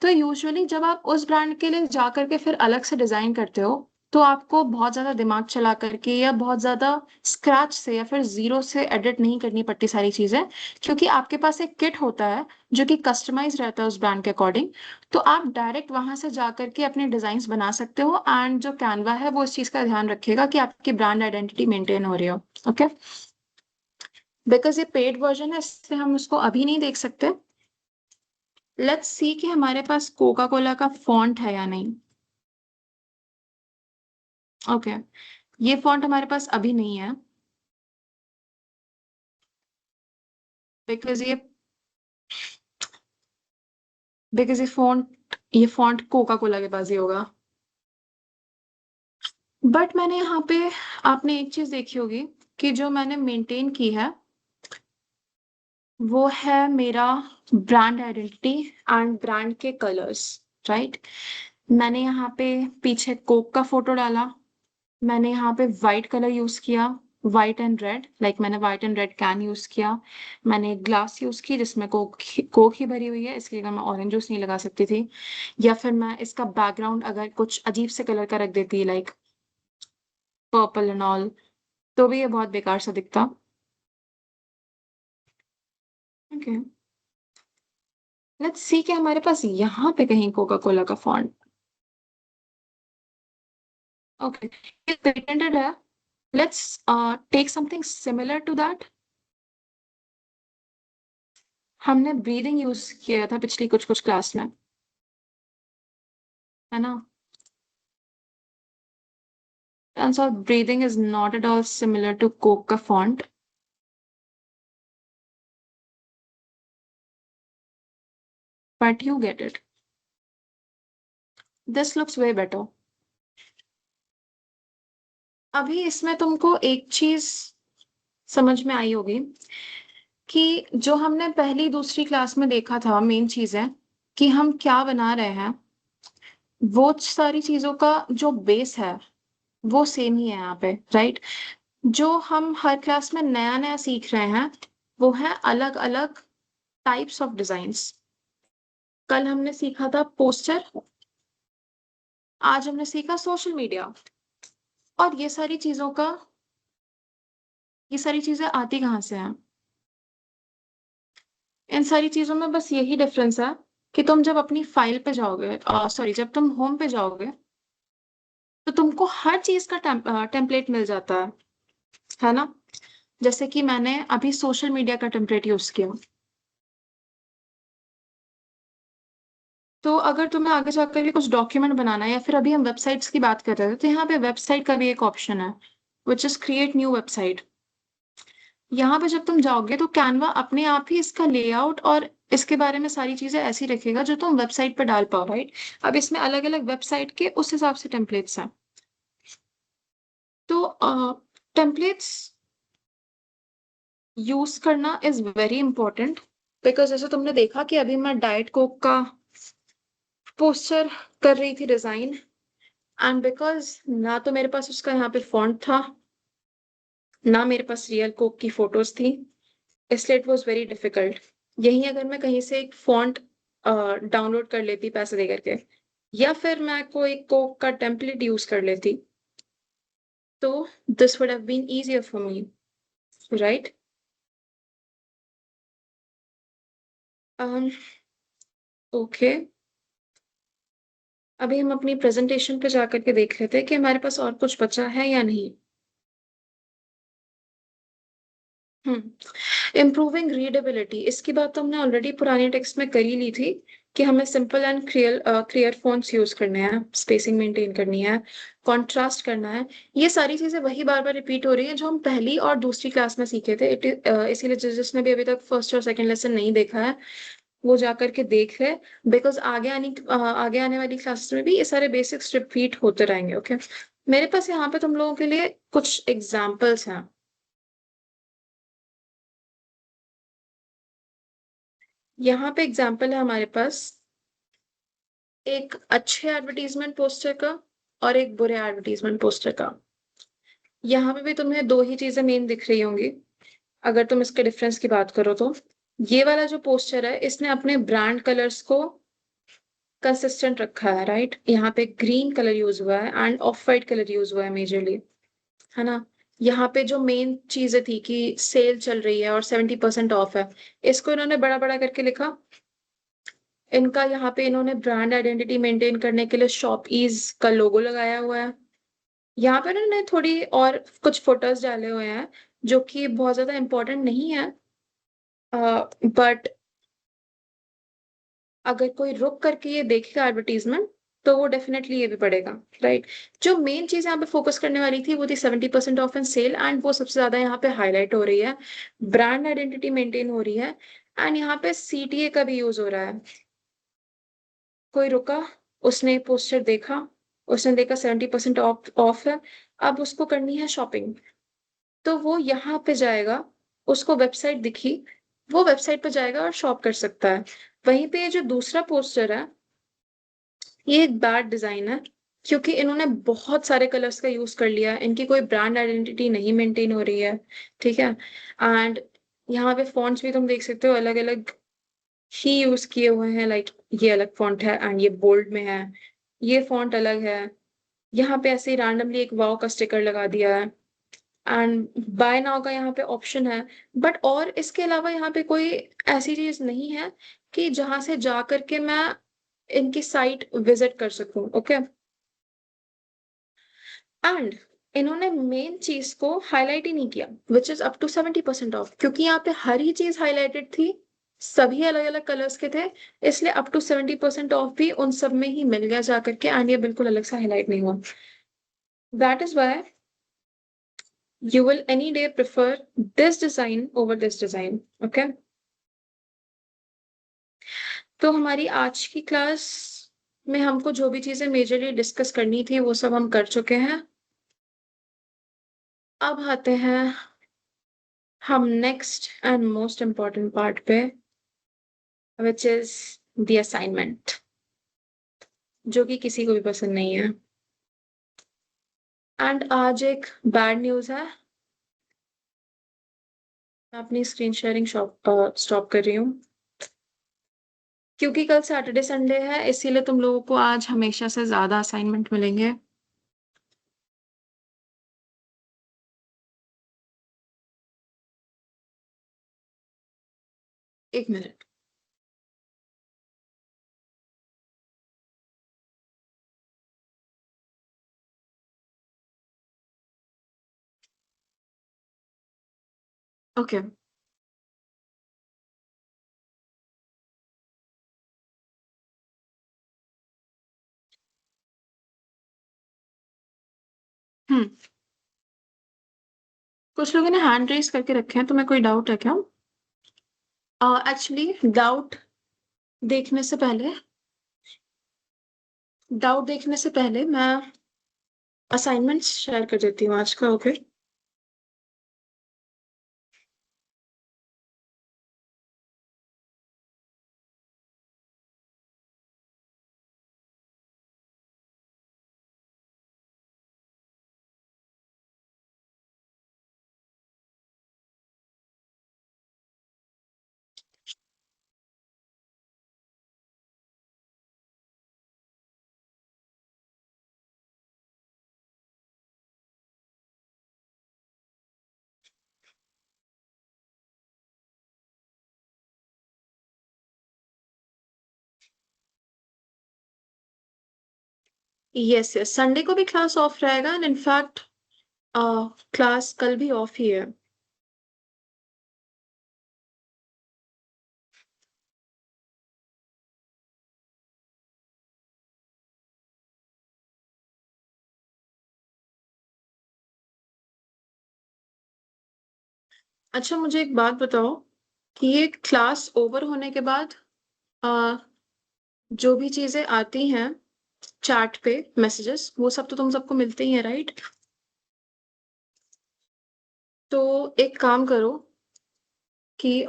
तो यूजुअली जब आप उस ब्रांड के लिए जा करके फिर अलग से डिजाइन करते हो, तो आपको बहुत ज्यादा दिमाग चला करके या बहुत ज्यादा स्क्रैच से या फिर जीरो से एडिट नहीं करनी पड़ती सारी चीजें, क्योंकि आपके पास एक किट होता है जो कि कस्टमाइज रहता है उस ब्रांड के अकॉर्डिंग। तो आप डायरेक्ट वहां से जा करके अपने डिजाइन बना सकते हो, एंड जो कैनवा है वो इस चीज का ध्यान रखेगा कि आपकी ब्रांड आइडेंटिटी मेंटेन हो रही हो। ओके, बिकॉज ये पेड वर्जन है इसलिए हम उसको अभी नहीं देख सकते। लेट्स सी कि हमारे पास कोका कोला का फॉन्ट है या नहीं। ओके, ये फॉन्ट हमारे पास अभी नहीं है, बिकॉज ये फॉन्ट कोका कोला के पास ही होगा। बट मैंने यहाँ पे, आपने एक चीज देखी होगी कि जो मैंने मेंटेन की है वो है मेरा ब्रांड आइडेंटिटी एंड ब्रांड के कलर्स, राइट। मैंने यहाँ पे पीछे कोक का फोटो डाला, मैंने यहाँ पे वाइट कलर यूज किया, वाइट एंड रेड, लाइक मैंने white and red can use किया। मैंने ग्लास यूज की जिसमें कोक ही भरी हुई है, इसलिए मैं ऑरेंज जूस नहीं लगा सकती थी। या फिर मैं इसका बैकग्राउंड अगर कुछ अजीब से कलर का रख देती, लाइक पर्पल एंड ऑल, तो भी ये बहुत बेकार सा दिखता। ओके, लेट्स सी कि हमारे पास यहाँ पे कहीं कोका कोला का फॉन्ट। ओके, ये पेटेंटेड है। Let's take something similar to that. हमने ब्रीदिंग यूज किया था पिछली कुछ कुछ क्लास में, है ना। Turns out breathing is not at all similar to Coke का font, but you get it. This looks way better. अभी इसमें तुमको एक चीज समझ में आई होगी कि जो हमने पहली दूसरी क्लास में देखा था, मेन चीज है कि हम क्या बना रहे हैं, वो सारी चीजों का जो बेस है वो सेम ही है यहाँ पे, राइट। जो हम हर क्लास में नया नया सीख रहे हैं वो है अलग अलग टाइप्स ऑफ डिजाइन्स। कल हमने सीखा था पोस्टर, आज हमने सीखा सोशल मीडिया। और ये सारी चीजें आती कहाँ से हैं? इन सारी चीजों में बस यही डिफरेंस है कि तुम जब अपनी फाइल पे जाओगे, सॉरी, जब तुम होम पे जाओगे तो तुमको हर चीज का टेम्पलेट मिल जाता है ना। जैसे कि मैंने अभी सोशल मीडिया का टेम्पलेट यूज किया, तो अगर तुम्हें आगे जाकर भी कुछ डॉक्यूमेंट बनाना है, या फिर अभी हम वेबसाइट्स की बात कर रहे थे, तो यहाँ पे वेबसाइट का भी एक ऑप्शन है which is create new website. यहाँ पे जब तुम जाओगे तो कैनवा अपने आप ही इसका लेआउट और इसके बारे में सारी चीजें ऐसी रखेगा जो तुम वेबसाइट पर डाल पाओ, राइट। अब इसमें अलग अलग वेबसाइट के उस हिसाब से टेम्पलेट्स हैं। तो टेम्पलेट्स यूज करना इज वेरी इंपॉर्टेंट, बिकॉज जैसे तुमने देखा कि अभी मैं डाइट कोक का पोस्टर कर रही थी डिजाइन, एंड बिकॉज ना तो मेरे पास उसका यहाँ पे फॉन्ट था, ना मेरे पास रियल कोक की फोटोज थी, इसलिए इट वॉज वेरी डिफिकल्ट। यही अगर मैं कहीं से एक फॉन्ट डाउनलोड कर लेती पैसे दे करके, या फिर मैं कोई कोक का टेम्पलेट यूज कर लेती, तो this would have been easier for me, right. Okay, अभी हम अपनी प्रेजेंटेशन पे जाकर के देख लेते हैं कि हमारे पास और कुछ बचा है या नहीं। इम्प्रूविंग रीडेबिलिटी, इसकी बात तो हमने ऑलरेडी पुराने टेक्स्ट में कर ही ली थी कि हमें simple and clear fonts use करने हैं, स्पेसिंग मेंटेन करनी है, कॉन्ट्रास्ट करना है। ये सारी चीजें वही बार बार रिपीट हो रही हैं जो हम पहली और दूसरी क्लास में सीखे थे। इसीलिए जिसने भी अभी तक फर्स्ट और सेकंड लेसन नहीं देखा है, वो जा करके देख ले, बिकॉज आगे आने वाली क्लासेस में भी ये सारे बेसिक्स रिपीट होते रहेंगे। ओके, मेरे पास यहाँ पे तुम लोगों के लिए कुछ एग्जाम्पल्स हैं। यहाँ पे एग्जाम्पल है हमारे पास एक अच्छे एडवर्टीजमेंट पोस्टर का और एक बुरे एडवर्टीजमेंट पोस्टर का। यहाँ पे भी तुम्हें दो ही चीजें मेन दिख रही होंगी अगर तुम इसके डिफरेंस की बात करो तो। ये वाला जो पोस्टर है इसने अपने ब्रांड कलर्स को कंसिस्टेंट रखा है, राइट। यहाँ पे ग्रीन कलर यूज हुआ है end of white colour use हुआ है मेजरली, है ना। यहाँ पे जो मेन चीजें थी कि सेल चल रही है और 70% ऑफ है, इसको इन्होंने बड़ा बड़ा करके लिखा। इनका यहाँ पे इन्होंने ब्रांड आइडेंटिटी मेंटेन करने के लिए शॉप ईज का लोगो लगाया हुआ है। यहाँ पे उन्होंने थोड़ी और कुछ फोटोज डाले हुए हैं जो कि बहुत ज्यादा इंपॉर्टेंट नहीं है, बट अगर कोई रुक करके ये देखेगा एडवर्टीजमेंट तो वो डेफिनेटली ये भी पड़ेगा, राइट। जो मेन चीज यहाँ पे फोकस करने वाली थी वो थी 70% ऑफ एंड सेल, एंड वो सबसे ज्यादा यहाँ पे हाईलाइट हो रही है। ब्रांड आइडेंटिटी मेंटेन हो रही है एंड यहाँ पे सीटीए का भी यूज हो रहा है। कोई रुका, उसने पोस्टर देखा, उसने देखा 70% ऑफ ऑफ है, अब उसको करनी है शॉपिंग, तो वो यहाँ पे जाएगा, उसको वेबसाइट दिखी, वो वेबसाइट पे जाएगा और शॉप कर सकता है। वहीं पे ये जो दूसरा पोस्टर है ये एक बैड डिजाइन है, क्योंकि इन्होंने बहुत सारे कलर्स का यूज कर लिया, इनकी कोई ब्रांड आइडेंटिटी नहीं मेंटेन हो रही है, ठीक है। एंड यहाँ पे फॉन्ट्स भी तुम देख सकते हो अलग अलग ही यूज किए हुए हैं, लाइक ये अलग फॉन्ट है एंड ये बोल्ड में है, ये फॉन्ट अलग है। यहाँ पे ऐसे ही रैंडमली एक वाव का स्टिकर लगा दिया है एंड बाय नाउ का यहाँ पे ऑप्शन है, बट और इसके अलावा यहाँ पे कोई ऐसी चीज नहीं है कि जहां से जा करके मैं इनकी साइट विजिट कर सकूं। ओके, एंड इन्होंने मेन चीज को हाईलाइट ही नहीं किया, which is up to 70% of, क्योंकि यहाँ पे हर ही चीज हाईलाइटेड थी, सभी अलग अलग कलर्स के थे, इसलिए अप टू 70% ऑफ भी उन सब में ही मिल गया जाकर के, एंड ये बिल्कुल अलग से हाईलाइट नहीं हुआ। That is why you will any day prefer this design over this design. Okay, तो हमारी आज की क्लास में हमको जो भी चीजें मेजरली डिस्कस करनी थी वो सब हम कर चुके हैं। अब आते हैं हम next and most important part पे, विच इज द असाइनमेंट, जो कि किसी को भी पसंद नहीं है। एंड आज एक बैड न्यूज है, मैं अपनी स्क्रीन शेयरिंग स्टॉप कर रही हूँ, क्योंकि कल सैटरडे संडे है, इसीलिए तुम लोगों को आज हमेशा से ज्यादा असाइनमेंट मिलेंगे। एक मिनट। ओके, हम्म, कुछ लोगों ने हैंड रेस करके रखे हैं, तुम्हें कोई डाउट है क्या? एक्चुअली देखने से पहले डाउट देखने से पहले मैं असाइनमेंट्स शेयर कर देती हूँ आज का। ओके, यस यस, संडे को भी क्लास ऑफ रहेगा एंड इनफैक्ट क्लास कल भी ऑफ ही है। अच्छा, मुझे एक बात बताओ कि ये क्लास ओवर होने के बाद जो भी चीजें आती हैं चैट पे मैसेजेस, वो सब तो तुम सबको मिलते ही है, राइट? तो एक काम करो कि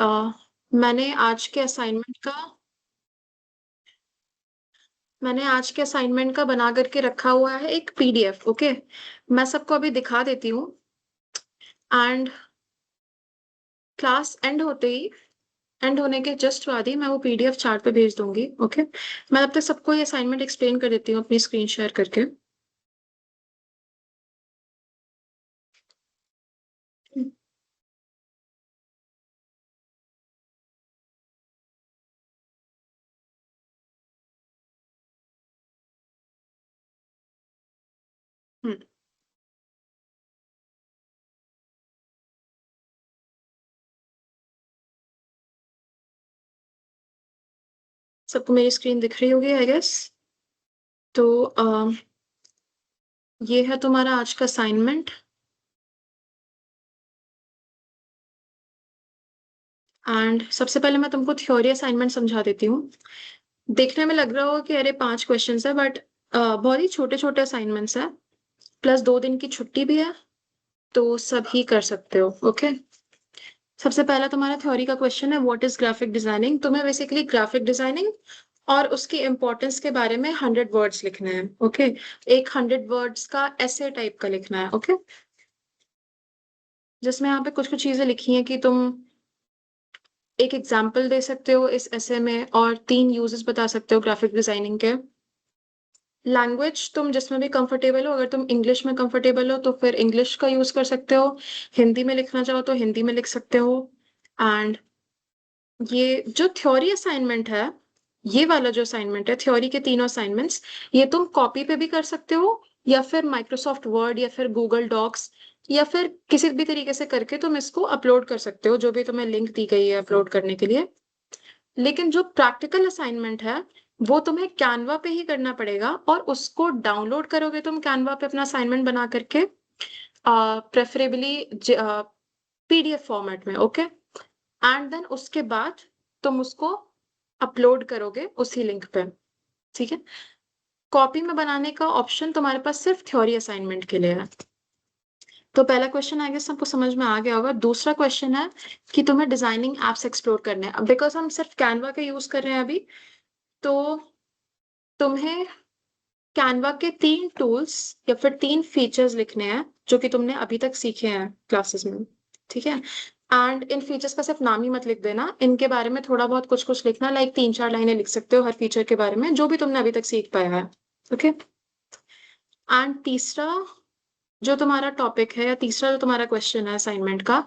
मैंने आज के असाइनमेंट का बना करके रखा हुआ है एक पीडीएफ। ओके, मैं सबको अभी दिखा देती हूँ एंड क्लास एंड होने के जस्ट बाद ही मैं वो पीडीएफ चैट पे भेज दूंगी। ओके, मैं तब तक सबको ये असाइनमेंट एक्सप्लेन कर देती हूँ अपनी स्क्रीन शेयर करके। हम्म, सबको मेरी स्क्रीन दिख रही होगी आई गेस। तो ये है तुम्हारा आज का असाइनमेंट एंड सबसे पहले मैं तुमको थ्योरी असाइनमेंट समझा देती हूँ। देखने में लग रहा होगा कि अरे 5 क्वेश्चंस है, बट बहुत ही छोटे छोटे असाइनमेंट्स है, प्लस 2 दिन की छुट्टी भी है, तो सब ही कर सकते हो। ओके, सबसे पहला तुम्हारा थ्योरी का क्वेश्चन है व्हाट इज ग्राफिक डिजाइनिंग। तुम्हें बेसिकली ग्राफिक डिजाइनिंग और उसकी इंपॉर्टेंस के बारे में 100 वर्ड्स लिखने हैं। ओके, एक 100 वर्ड्स का ऐसे टाइप का लिखना है। ओके, जिसमें यहाँ पे कुछ कुछ चीजें लिखी हैं कि तुम एक एग्जाम्पल दे सकते हो इस ऐसे में और 3 यूजेस बता सकते हो ग्राफिक डिजाइनिंग के। लैंग्वेज तुम जिसमें भी कंफर्टेबल हो, अगर तुम इंग्लिश में कंफर्टेबल हो तो फिर इंग्लिश का यूज कर सकते हो, हिंदी में लिखना चाहो तो हिंदी में लिख सकते हो। एंड ये जो थ्योरी असाइनमेंट है, ये वाला जो असाइनमेंट है, थ्योरी के तीनों असाइनमेंट्स, ये तुम कॉपी पे भी कर सकते हो या फिर माइक्रोसॉफ्ट वर्ड या फिर गूगल डॉक्स या फिर किसी भी तरीके से करके तुम इसको अपलोड कर सकते हो, जो भी तुम्हें लिंक दी गई है अपलोड करने के लिए। लेकिन जो प्रैक्टिकल असाइनमेंट है वो तुम्हें कैनवा पे ही करना पड़ेगा, और उसको डाउनलोड करोगे तुम कैनवा पे अपना असाइनमेंट बना करके, प्रेफरेबली पीडीएफ फॉर्मेट में। ओके, एंड देन उसके बाद तुम उसको अपलोड करोगे उसी लिंक पे। ठीक है, कॉपी में बनाने का ऑप्शन तुम्हारे पास सिर्फ थ्योरी असाइनमेंट के लिए है। तो पहला क्वेश्चन आई गेस सबको समझ में आ गया होगा। दूसरा क्वेश्चन है कि तुम्हें डिजाइनिंग एप्स एक्सप्लोर करने हैं। बिकॉज हम सिर्फ कैनवा का यूज कर रहे हैं अभी, तो तुम्हें कैनवा के 3 टूल्स या फिर 3 फीचर्स लिखने हैं जो कि तुमने अभी तक सीखे हैं क्लासेस में। ठीक है, एंड इन फीचर्स का सिर्फ नाम ही मत लिख देना, इनके बारे में थोड़ा बहुत कुछ कुछ लिखना, लाइक 3-4 लाइनें लिख सकते हो हर फीचर के बारे में जो भी तुमने अभी तक सीख पाया है। ओके, एंड तीसरा जो तुम्हारा टॉपिक है या तीसरा जो तुम्हारा क्वेश्चन है असाइनमेंट का,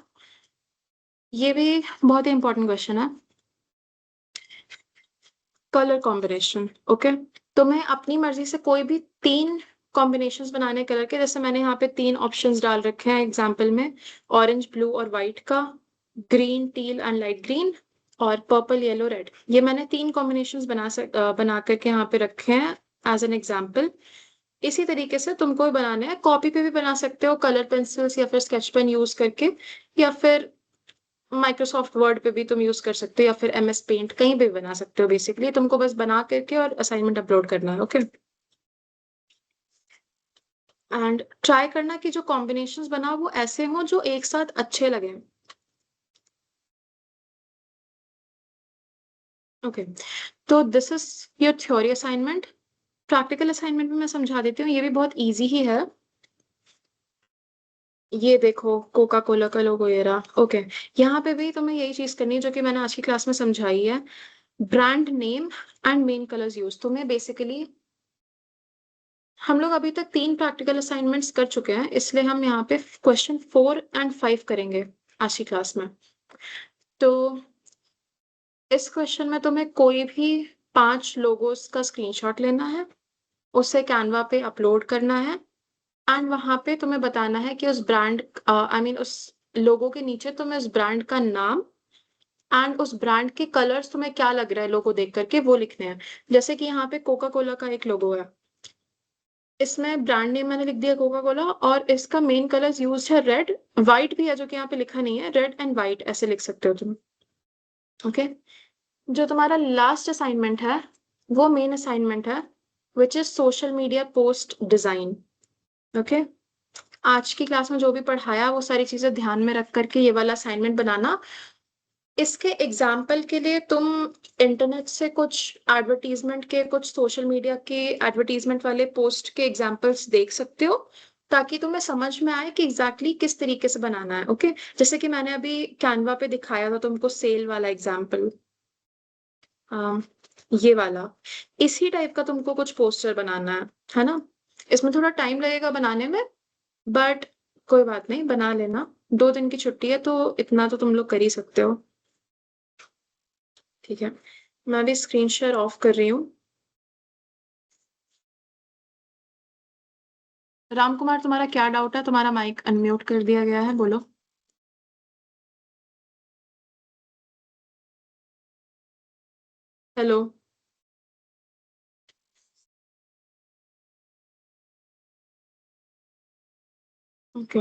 ये भी बहुत ही इंपॉर्टेंट क्वेश्चन है, कलर कॉम्बिनेशन। ओके, तुम्हें अपनी मर्जी से कोई भी 3 कॉम्बिनेशंस बनाने कलर के, जैसे मैंने यहाँ पे 3 ऑप्शंस डाल रखे हैं एग्जाम्पल में, ऑरेंज ब्लू और व्हाइट का, green till and light green, और पर्पल येलो रेड। ये मैंने 3 कॉम्बिनेशंस बना करके यहाँ पे रखे हैं एज एन एग्जाम्पल। इसी तरीके से तुमको भी बनाने हैं, कॉपी पे भी बना सकते हो कलर पेंसिल्स या फिर स्केच पेन यूज करके, या फिर माइक्रोसॉफ्ट वर्ड पे भी तुम यूज कर सकते हो, या फिर एमएस पेंट, कहीं भी बना सकते हो। बेसिकली तुमको बस बना करके और असाइनमेंट अपलोड करना है। ओके, एंड ट्राई करना कि जो कॉम्बिनेशंस बना वो ऐसे हों जो एक साथ अच्छे लगे। ओके, तो this is your theory assignment. Practical assignment में मैं समझा देती हूँ, ये भी बहुत इजी ही है। ये देखो कोका कोला का लोगो ये रहा। ओके, यहाँ पे भी तुम्हें यही चीज करनी है जो कि मैंने आज की क्लास में समझाई है, brand name and main colours use. तुम्हें बेसिकली, हम लोग अभी तक 3 प्रैक्टिकल असाइनमेंट्स कर चुके हैं, इसलिए हम यहाँ पे क्वेश्चन 4 एंड 5 करेंगे आज की क्लास में। तो इस क्वेश्चन में तुम्हें कोई भी 5 लोगोस का स्क्रीनशॉट लेना है, उसे कैनवा पे अपलोड करना है, एंड वहां पे तुम्हें बताना है कि उस ब्रांड, आई मीन उस लोगो के नीचे तुम्हें उस ब्रांड का नाम एंड उस ब्रांड के कलर्स तुम्हें क्या लग रहा है लोगो देख करके वो लिखने हैं। जैसे कि यहाँ पे कोका कोला का एक लोगो है, इसमें ब्रांड नेम मैंने लिख दिया कोका कोला, और इसका मेन कलर्स यूज है रेड, व्हाइट भी है जो कि यहाँ पे लिखा नहीं है, रेड एंड व्हाइट ऐसे लिख सकते हो तुम। ओके, जो तुम्हारा लास्ट असाइनमेंट है वो मेन असाइनमेंट है, which is social media post design. Okay, आज की क्लास में जो भी पढ़ाया वो सारी चीजें ध्यान में रख करके ये वाला असाइनमेंट बनाना। इसके एग्जाम्पल के लिए तुम इंटरनेट से कुछ एडवर्टीजमेंट के, कुछ सोशल मीडिया के एडवर्टीजमेंट वाले पोस्ट के एग्जाम्पल्स देख सकते हो, ताकि तुम्हें समझ में आए कि एग्जैक्टली किस तरीके से बनाना है। ओके, जैसे कि मैंने अभी कैनवा पे दिखाया था तुमको सेल वाला एग्जाम्पल, ये वाला, इसी टाइप का तुमको कुछ पोस्टर बनाना है ना। इसमें थोड़ा टाइम लगेगा बनाने में, बट कोई बात नहीं, बना लेना। 2 दिन की छुट्टी है तो इतना तो तुम लोग कर ही सकते हो। ठीक है, मैं भी स्क्रीन शेयर ऑफ कर रही हूँ। राम कुमार, तुम्हारा क्या डाउट है? तुम्हारा माइक अनम्यूट कर दिया गया है, बोलो। हेलो। ओके,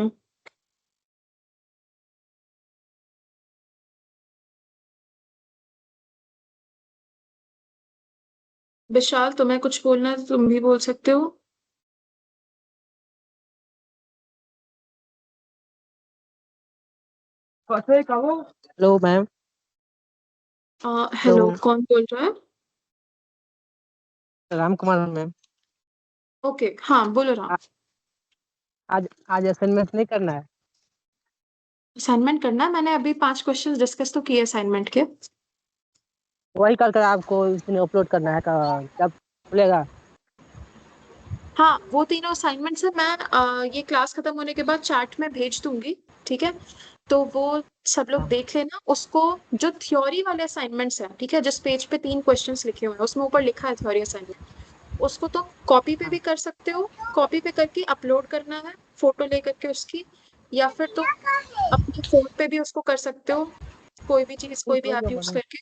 विशाल, तुम्हें कुछ बोलना है तो तुम भी बोल सकते हो। Hello ma'am. हेलो, तो कौन बोल रहा है? राम कुमार मैम। ओके, हाँ बोलो राम। आ- आज आज असाइनमेंट नहीं करना है। असाइनमेंट करना है, मैंने अभी 5 क्वेश्चंस डिस्कस तो किए असाइनमेंट के। वही कर आपको इसमें अपलोड करना है कब खुलेगा? हाँ, वो तीनों असाइनमेंट्स है, मैं ये क्लास खत्म होने के बाद चैट में भेज दूंगी। ठीक है, तो वो सब लोग हाँ देख लेना उसको। जो थ्योरी वाले असाइनमेंट्स है, ठीक है, जिस पेज पे 3 क्वेश्चंस लिखे हुए हैं उसमें ऊपर लिखा है थ्योरी असाइनमेंट, उसको तुम कॉपी पे भी हाँ। कर सकते हो। कॉपी पे करके अपलोड करना है, फोटो लेकर के उसकी, या फिर तुम अपने फोन पे भी उसको कर सकते हो, कोई भी चीज, कोई भी ऐप यूज करके।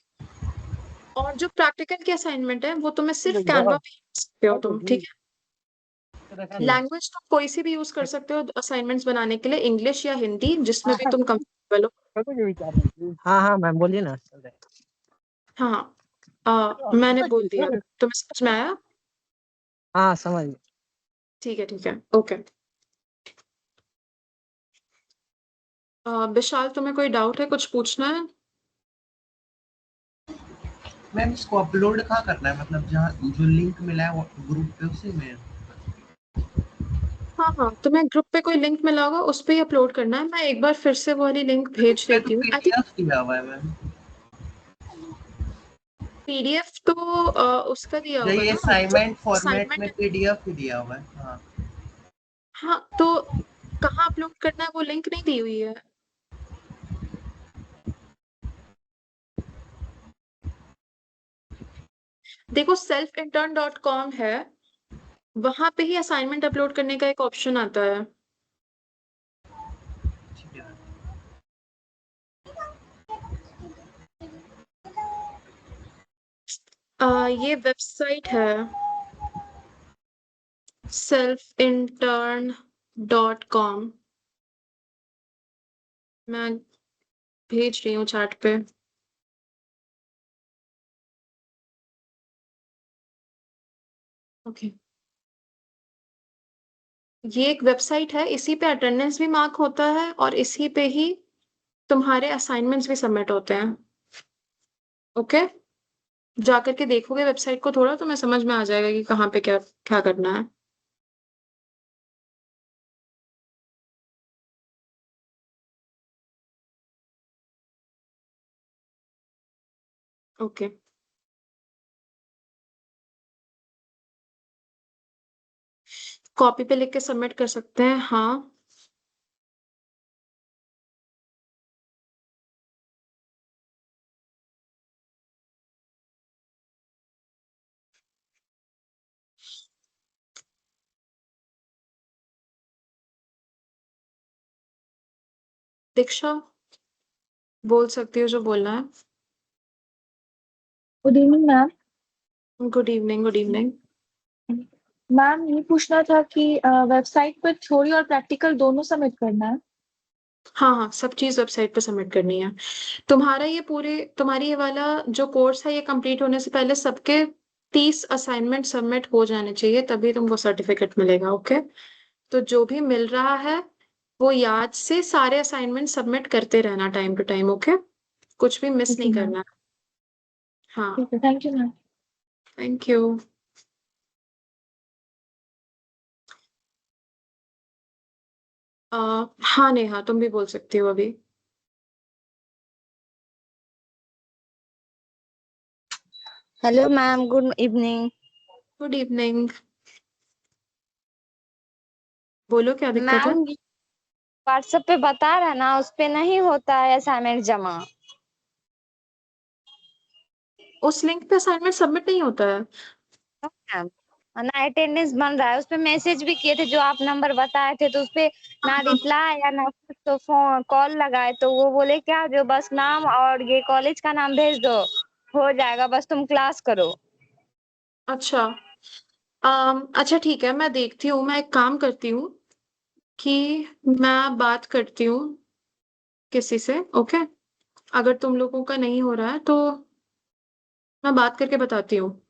और जो प्रैक्टिकल के असाइनमेंट है वो तुम्हें सिर्फ कैनवा पे यूज सकते हो तुम, ठीक है। लैंग्वेज तुम कोई सी भी यूज कर सकते हो असाइनमेंट्स बनाने के लिए, इंग्लिश या हिंदी, जिसमें भी तुम कंफर्टेबल हो। हाँ हाँ मैम, बोलिए ना। हाँ, मैंने बोल दिया, तुम्हें समझ में आया? हाँ समझ गए। ठीक है, ठीक है, ओके। विशाल, तुम्हें कोई डाउट है, कुछ पूछना है? मैम इसको अपलोड कहाँ करना है, मतलब जहाँ जो लिंक मिला है ग्रुप पे उसी में? हाँ हाँ, तुम्हें ग्रुप पे कोई लिंक मिला होगा, उस पे ही अपलोड करना है। मैं एक बार फिर से वो वाली लिंक भेज मैं तो देती हूँ। आई थिंक पीडीएफ दिया हुआ है मैम। पीडीएफ तो उसका दिया जो होगा ये ना, जो असाइनमेंट फॉर्मेट में असाइनमेंट। पीडीएफ ही दिया हुआ है। हाँ हाँ, तो कहाँ अपलोड करना है वो लिंक नहीं दी हुई है। देखो, selfintern.com है, वहां पे ही असाइनमेंट अपलोड करने का एक ऑप्शन आता है। ठीक है। ये वेबसाइट है selfintern.com, मैं भेज रही हूँ चैट पे। ओके, ये एक वेबसाइट है, इसी पे अटेंडेंस भी मार्क होता है और इसी पे ही तुम्हारे असाइनमेंट्स भी सबमिट होते हैं। ओके, जा करके देखोगे वेबसाइट को थोड़ा, तो मैं समझ में आ जाएगा कि कहाँ पे क्या क्या करना है। ओके, कॉपी पे लिख के सबमिट कर सकते हैं, हाँ। दीक्षा, बोल सकती हो जो बोलना है। Good evening ma'am. Good evening, good evening. Ma'am ये पूछना था कि वेबसाइट पर थ्योरी और प्रैक्टिकल दोनों सबमिट करना है। हाँ हाँ, सब चीज वेबसाइट पे सबमिट करनी है। तुम्हारी ये वाला जो कोर्स है ये कंप्लीट होने से पहले सबके 30 असाइनमेंट सबमिट हो जाने चाहिए, तभी तुमको सर्टिफिकेट मिलेगा। ओके, तो जो भी मिल रहा है वो याद से सारे असाइनमेंट सबमिट करते रहना टाइम टू टाइम। ओके, कुछ भी मिस ओके नहीं मैम। करना। हाँ, ठीक है, thank you ma'am. Thank you. हाँ नेहा, तुम भी बोल सकती हो अभी। Hello ma'am, good evening. Good evening. बोलो, क्या दिक्कत है? मैम, व्हाट्सएप पे बता रहा है ना, उस पे नहीं होता है असाइनमेंट जमा। उस लिंक पे असाइनमेंट सबमिट नहीं होता है? मैम, ना अटेंडेंस बन रहा है। उस पे मैसेज भी किए थे जो आप नंबर बताए थे, तो उस पे ना हाँ, रिप्लाई या ना कुछ, तो फोन कॉल लगाए तो वो बोले क्या, जो बस नाम और ये कॉलेज का नाम भेज दो, हो जाएगा, बस तुम क्लास करो। अच्छा। अच्छा ठीक है, मैं देखती हूँ। मैं एक काम करती हूँ कि मैं बात करती हूँ किसी से। ओके, अगर तुम लोगों का नहीं हो रहा है तो मैं बात करके बताती हूँ।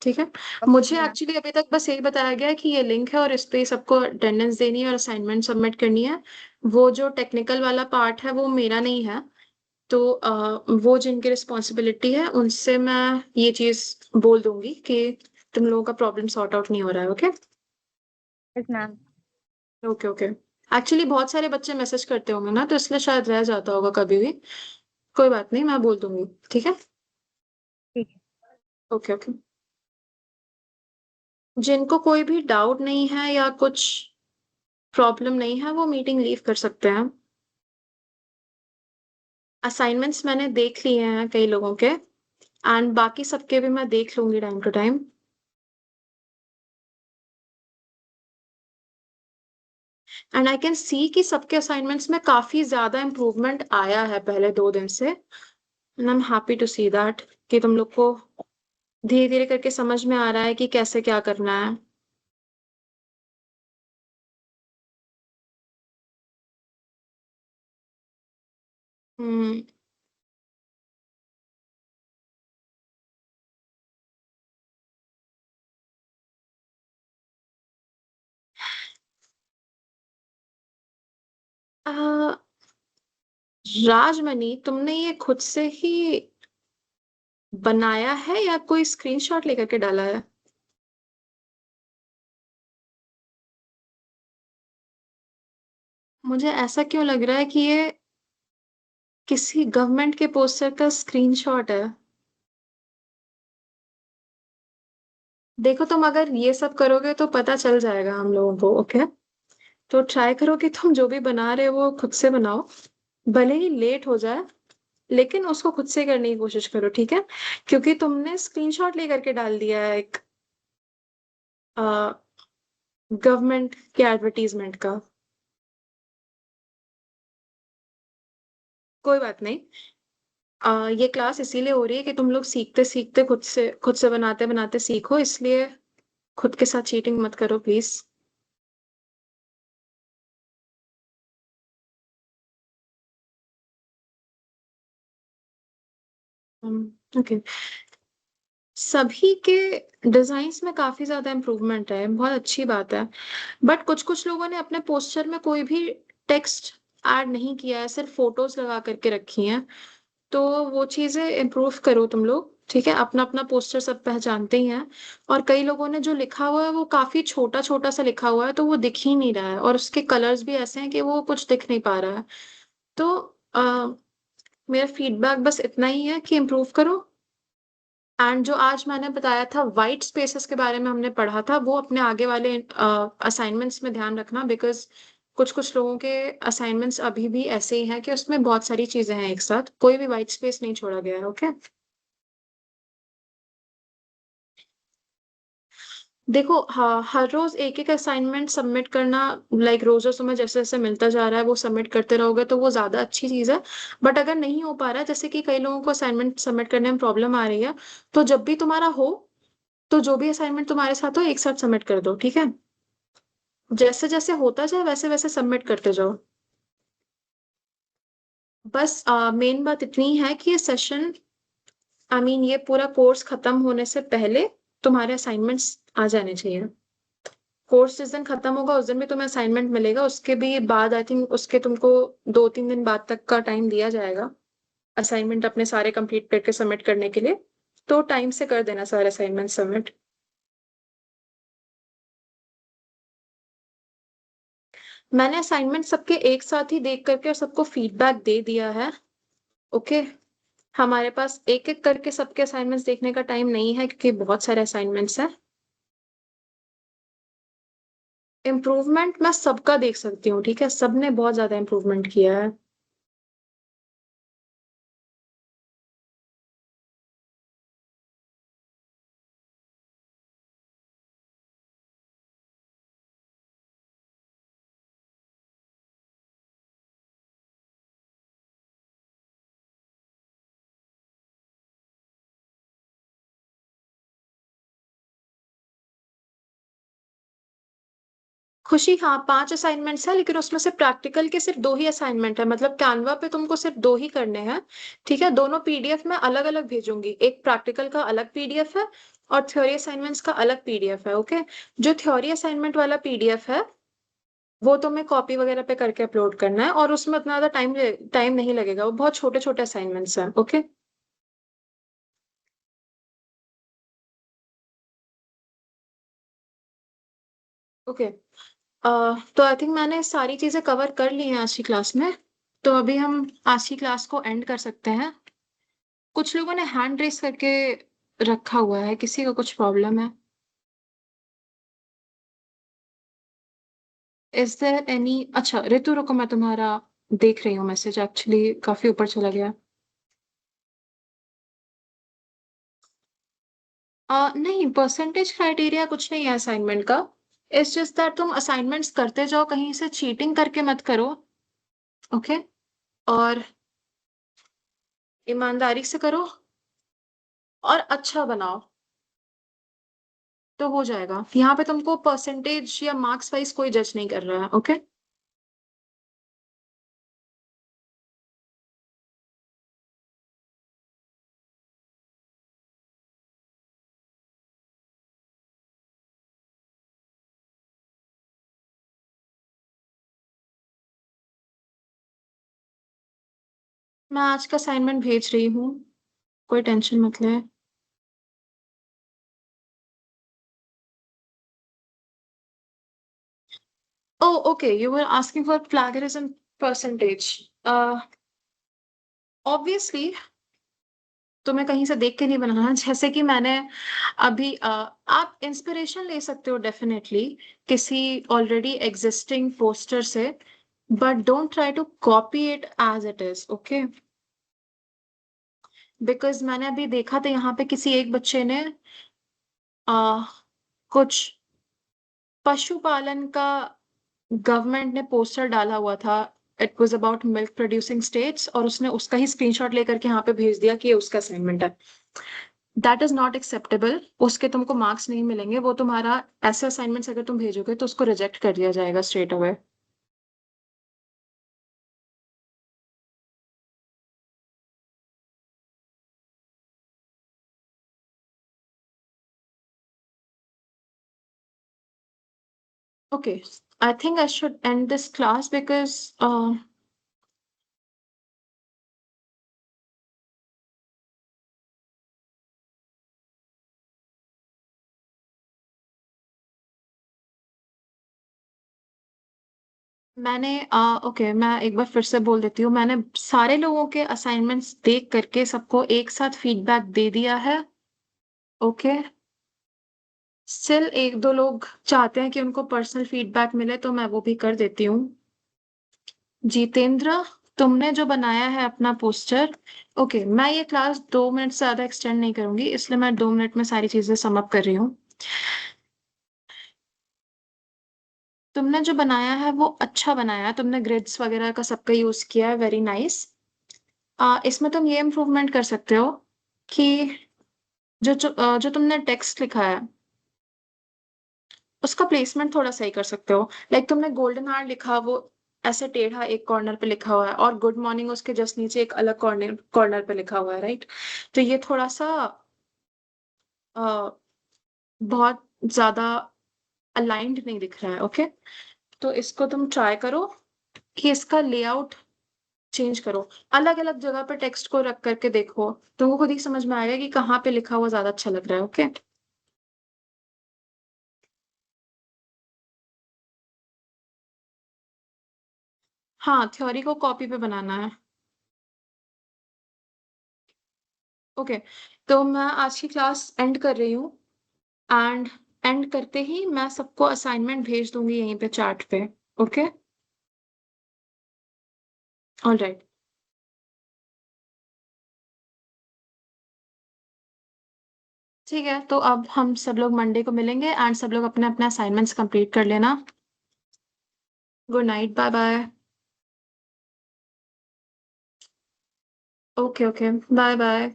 ठीक है। मुझे मैम, एक्चुअली अभी तक बस यही बताया गया है कि ये लिंक है और इस पे सबको अटेंडेंस देनी है और असाइनमेंट सबमिट करनी है। वो जो टेक्निकल वाला पार्ट है वो मेरा नहीं है। तो वो जिनकी रिस्पॉन्सिबिलिटी है उनसे मैं ये चीज बोल दूंगी कि तुम लोगों का प्रॉब्लम सॉर्ट आउट नहीं हो रहा है। Okay yes ma'am. Okay okay. Actually बहुत सारे बच्चे मैसेज करते होंगे ना, तो इसलिए शायद रह जाता होगा कभी भी। कोई बात नहीं, मैं बोल दूंगी। ठीक है। ठीक है। Okay okay. जिनको कोई भी डाउट नहीं है या कुछ प्रॉब्लम नहीं है वो मीटिंग लीव कर सकते हैं। असाइनमेंट्स मैंने देख लिए हैं कई लोगों के, एंड बाकी सबके भी मैं देख लूंगी time to time. And I can see कि सबके असाइनमेंट्स में काफी ज्यादा इम्प्रूवमेंट आया है पहले 2 दिन से, and I am happy to see that कि तुम लोग को धीरे धीरे करके समझ में आ रहा है कि कैसे क्या करना है। हम्म। आ, राजमणि, तुमने ये खुद से ही बनाया है या कोई स्क्रीनशॉट लेकर के डाला है? मुझे ऐसा क्यों लग रहा है कि ये किसी गवर्नमेंट के पोस्टर का स्क्रीनशॉट है। देखो, तुम अगर ये सब करोगे तो पता चल जाएगा हम लोगों को। ओके, तो ट्राई करो कि तुम जो भी बना रहे हो वो खुद से बनाओ, भले ही लेट हो जाए, लेकिन उसको खुद से करने की कोशिश करो। ठीक है, क्योंकि तुमने स्क्रीनशॉट लेकर के डाल दिया है एक गवर्नमेंट के एडवर्टीजमेंट का। कोई बात नहीं। ये क्लास इसीलिए हो रही है कि तुम लोग सीखते सीखते खुद से बनाते बनाते सीखो, इसलिए खुद के साथ चीटिंग मत करो प्लीज। ओके। सभी के डिजाइन्स में काफी ज्यादा इम्प्रूवमेंट है, बहुत अच्छी बात है। बट कुछ कुछ लोगों ने अपने पोस्टर में कोई भी टेक्स्ट ऐड नहीं किया है, सिर्फ फोटोज लगा करके रखी हैं। तो वो चीजें इम्प्रूव करो तुम लोग। ठीक है, अपना अपना पोस्टर सब पहचानते ही हैं। और कई लोगों ने जो लिखा हुआ है वो काफी छोटा छोटा सा लिखा हुआ है, तो वो दिख ही नहीं रहा है, और उसके कलर्स भी ऐसे हैं कि वो कुछ दिख नहीं पा रहा है। तो मेरा फीडबैक बस इतना ही है कि इम्प्रूव करो। एंड जो आज मैंने बताया था वाइट स्पेसेस के बारे में हमने पढ़ा था, वो अपने आगे वाले असाइनमेंट्स में ध्यान रखना, बिकॉज कुछ कुछ लोगों के असाइनमेंट्स अभी भी ऐसे ही हैं कि उसमें बहुत सारी चीजें हैं एक साथ, कोई भी वाइट स्पेस नहीं छोड़ा गया है। ओके, देखो, हाँ, हर रोज एक एक असाइनमेंट सबमिट करना, लाइक रोज रोज तुम्हें जैसे जैसे मिलता जा रहा है वो सबमिट करते रहोगे तो वो ज्यादा अच्छी चीज है। बट अगर नहीं हो पा रहा है, जैसे कि कई लोगों को असाइनमेंट सबमिट करने में प्रॉब्लम आ रही है, तो जब भी तुम्हारा हो, तो जो भी असाइनमेंट तुम्हारे साथ हो एक साथ सबमिट कर दो। ठीक है, जैसे जैसे होता जाए वैसे वैसे सबमिट करते जाओ। बस मेन बात इतनी है कि ये सेशन ये पूरा कोर्स खत्म होने से पहले तुम्हारे असाइनमेंट्स आ जाने चाहिए। कोर्स जिस दिन खत्म होगा उस दिन भी तुम्हें असाइनमेंट मिलेगा, उसके भी बाद आई थिंक उसके तुमको 2-3 दिन बाद तक का टाइम दिया जाएगा असाइनमेंट अपने सारे कंप्लीट करके सबमिट करने के लिए। तो टाइम से कर देना सारे असाइनमेंट सबमिट। मैंने असाइनमेंट सबके एक साथ ही देख करके और सबको फीडबैक दे दिया है। ओके, हमारे पास एक एक करके सबके असाइनमेंट्स देखने का टाइम नहीं है क्योंकि बहुत सारे असाइनमेंट्स हैं। इम्प्रूवमेंट मैं सबका देख सकती हूँ, ठीक है, सबने बहुत ज्यादा इम्प्रूवमेंट किया है। खुशी, हाँ 5 असाइनमेंट्स है, लेकिन उसमें से प्रैक्टिकल के सिर्फ 2 ही असाइनमेंट है, मतलब कैनवा पे तुमको सिर्फ 2 ही करने हैं। ठीक है, दोनों पीडीएफ में अलग अलग भेजूंगी, एक प्रैक्टिकल का अलग पीडीएफ है और थ्योरी असाइनमेंट्स का अलग पीडीएफ है। ओके, जो थ्योरी असाइनमेंट वाला पीडीएफ है वो तुम्हें कॉपी वगैरह पे करके अपलोड करना है और उसमें उतना ज्यादा टाइम नहीं लगेगा, वो बहुत छोटे छोटे असाइनमेंट्स हैं। Okay, okay. तो आई थिंक मैंने सारी चीजें कवर कर ली हैं आज की क्लास में, तो अभी हम आज की क्लास को एंड कर सकते हैं। कुछ लोगों ने हैंड रेस करके रखा हुआ है, किसी को कुछ प्रॉब्लम है? Is there any? अच्छा ऋतु, रुको मैं तुम्हारा देख रही हूँ मैसेज, एक्चुअली काफी ऊपर चला गया। नहीं, परसेंटेज क्राइटेरिया कुछ नहीं है असाइनमेंट का। इट्स जस्ट दैट तुम असाइनमेंट्स करते जाओ, कहीं से चीटिंग करके मत करो। ओके, और ईमानदारी से करो और अच्छा बनाओ तो हो जाएगा। यहाँ पे तुमको परसेंटेज या मार्क्स वाइज कोई जज नहीं कर रहा है। ओके, मैं आज का असाइनमेंट भेज रही हूँ, कोई टेंशन मत ले। Oh, okay. You were asking for plagiarism percentage. Obviously, तुम्हें कहीं से देख के नहीं बनाना, जैसे कि मैंने अभी आप इंस्पिरेशन ले सकते हो डेफिनेटली किसी ऑलरेडी एग्जिस्टिंग पोस्टर से, but don't try to copy it as it is. Okay, because मैंने अभी देखा था यहाँ पे किसी एक बच्चे ने आ, कुछ पशुपालन का गवर्नमेंट ने पोस्टर डाला हुआ था। It was about milk producing states और उसने उसका ही स्क्रीनशॉट लेकर के यहाँ पे भेज दिया कि ये उसका असाइनमेंट है। दैट इज नॉट एक्सेप्टेबल, उसके तुमको मार्क्स नहीं मिलेंगे। वो तुम्हारा ऐसे असाइनमेंट्स अगर तुम भेजोगे तो उसको रिजेक्ट कर दिया जाएगा straight away. Okay, I think I should and this class because मैंने ओके, मैं एक बार फिर से बोल देती हूँ, मैंने सारे लोगों के असाइनमेंट्स देख करके सबको एक साथ फीडबैक दे दिया है। ओके, स्टिल एक दो लोग चाहते हैं कि उनको पर्सनल फीडबैक मिले तो मैं वो भी कर देती हूँ। जितेंद्र, तुमने जो बनाया है अपना पोस्टर, ओके, मैं ये क्लास 2 मिनट से ज्यादा एक्सटेंड नहीं करूंगी, इसलिए मैं 2 मिनट में सारी चीजें सम अप कर रही हूँ। तुमने जो बनाया है वो अच्छा बनाया है, तुमने ग्रिड्स वगैरह का सबका यूज किया है, वेरी नाइस। इसमें तुम ये इम्प्रूवमेंट कर सकते हो कि जो तुमने टेक्स्ट लिखा है उसका प्लेसमेंट थोड़ा सही कर सकते हो। लाइक तुमने गोल्डन आवर लिखा, वो ऐसे टेढ़ा एक कॉर्नर पे लिखा हुआ है और गुड मॉर्निंग उसके जस्ट नीचे एक अलग कॉर्नर कॉर्नर पे लिखा हुआ है, राइट? तो ये थोड़ा सा बहुत ज्यादा अलाइंड नहीं दिख रहा है, ओके? तो इसको तुम ट्राई करो कि इसका लेआउट चेंज करो, अलग अलग जगह पे टेक्स्ट को रख करके देखो, तुमको खुद ही समझ में आएगा कि कहाँ पे लिखा हुआ ज्यादा अच्छा लग रहा है, ओके? हाँ, थ्योरी को कॉपी पे बनाना है। ओके, तो मैं आज की क्लास एंड कर रही हूँ एंड एंड करते ही मैं सबको असाइनमेंट भेज दूंगी यहीं पे चैट पे, ओके? All right. ठीक है, तो अब हम सब लोग मंडे को मिलेंगे एंड सब लोग अपने अपने असाइनमेंट्स कंप्लीट कर लेना। Good night, bye bye. Okay okay, bye bye.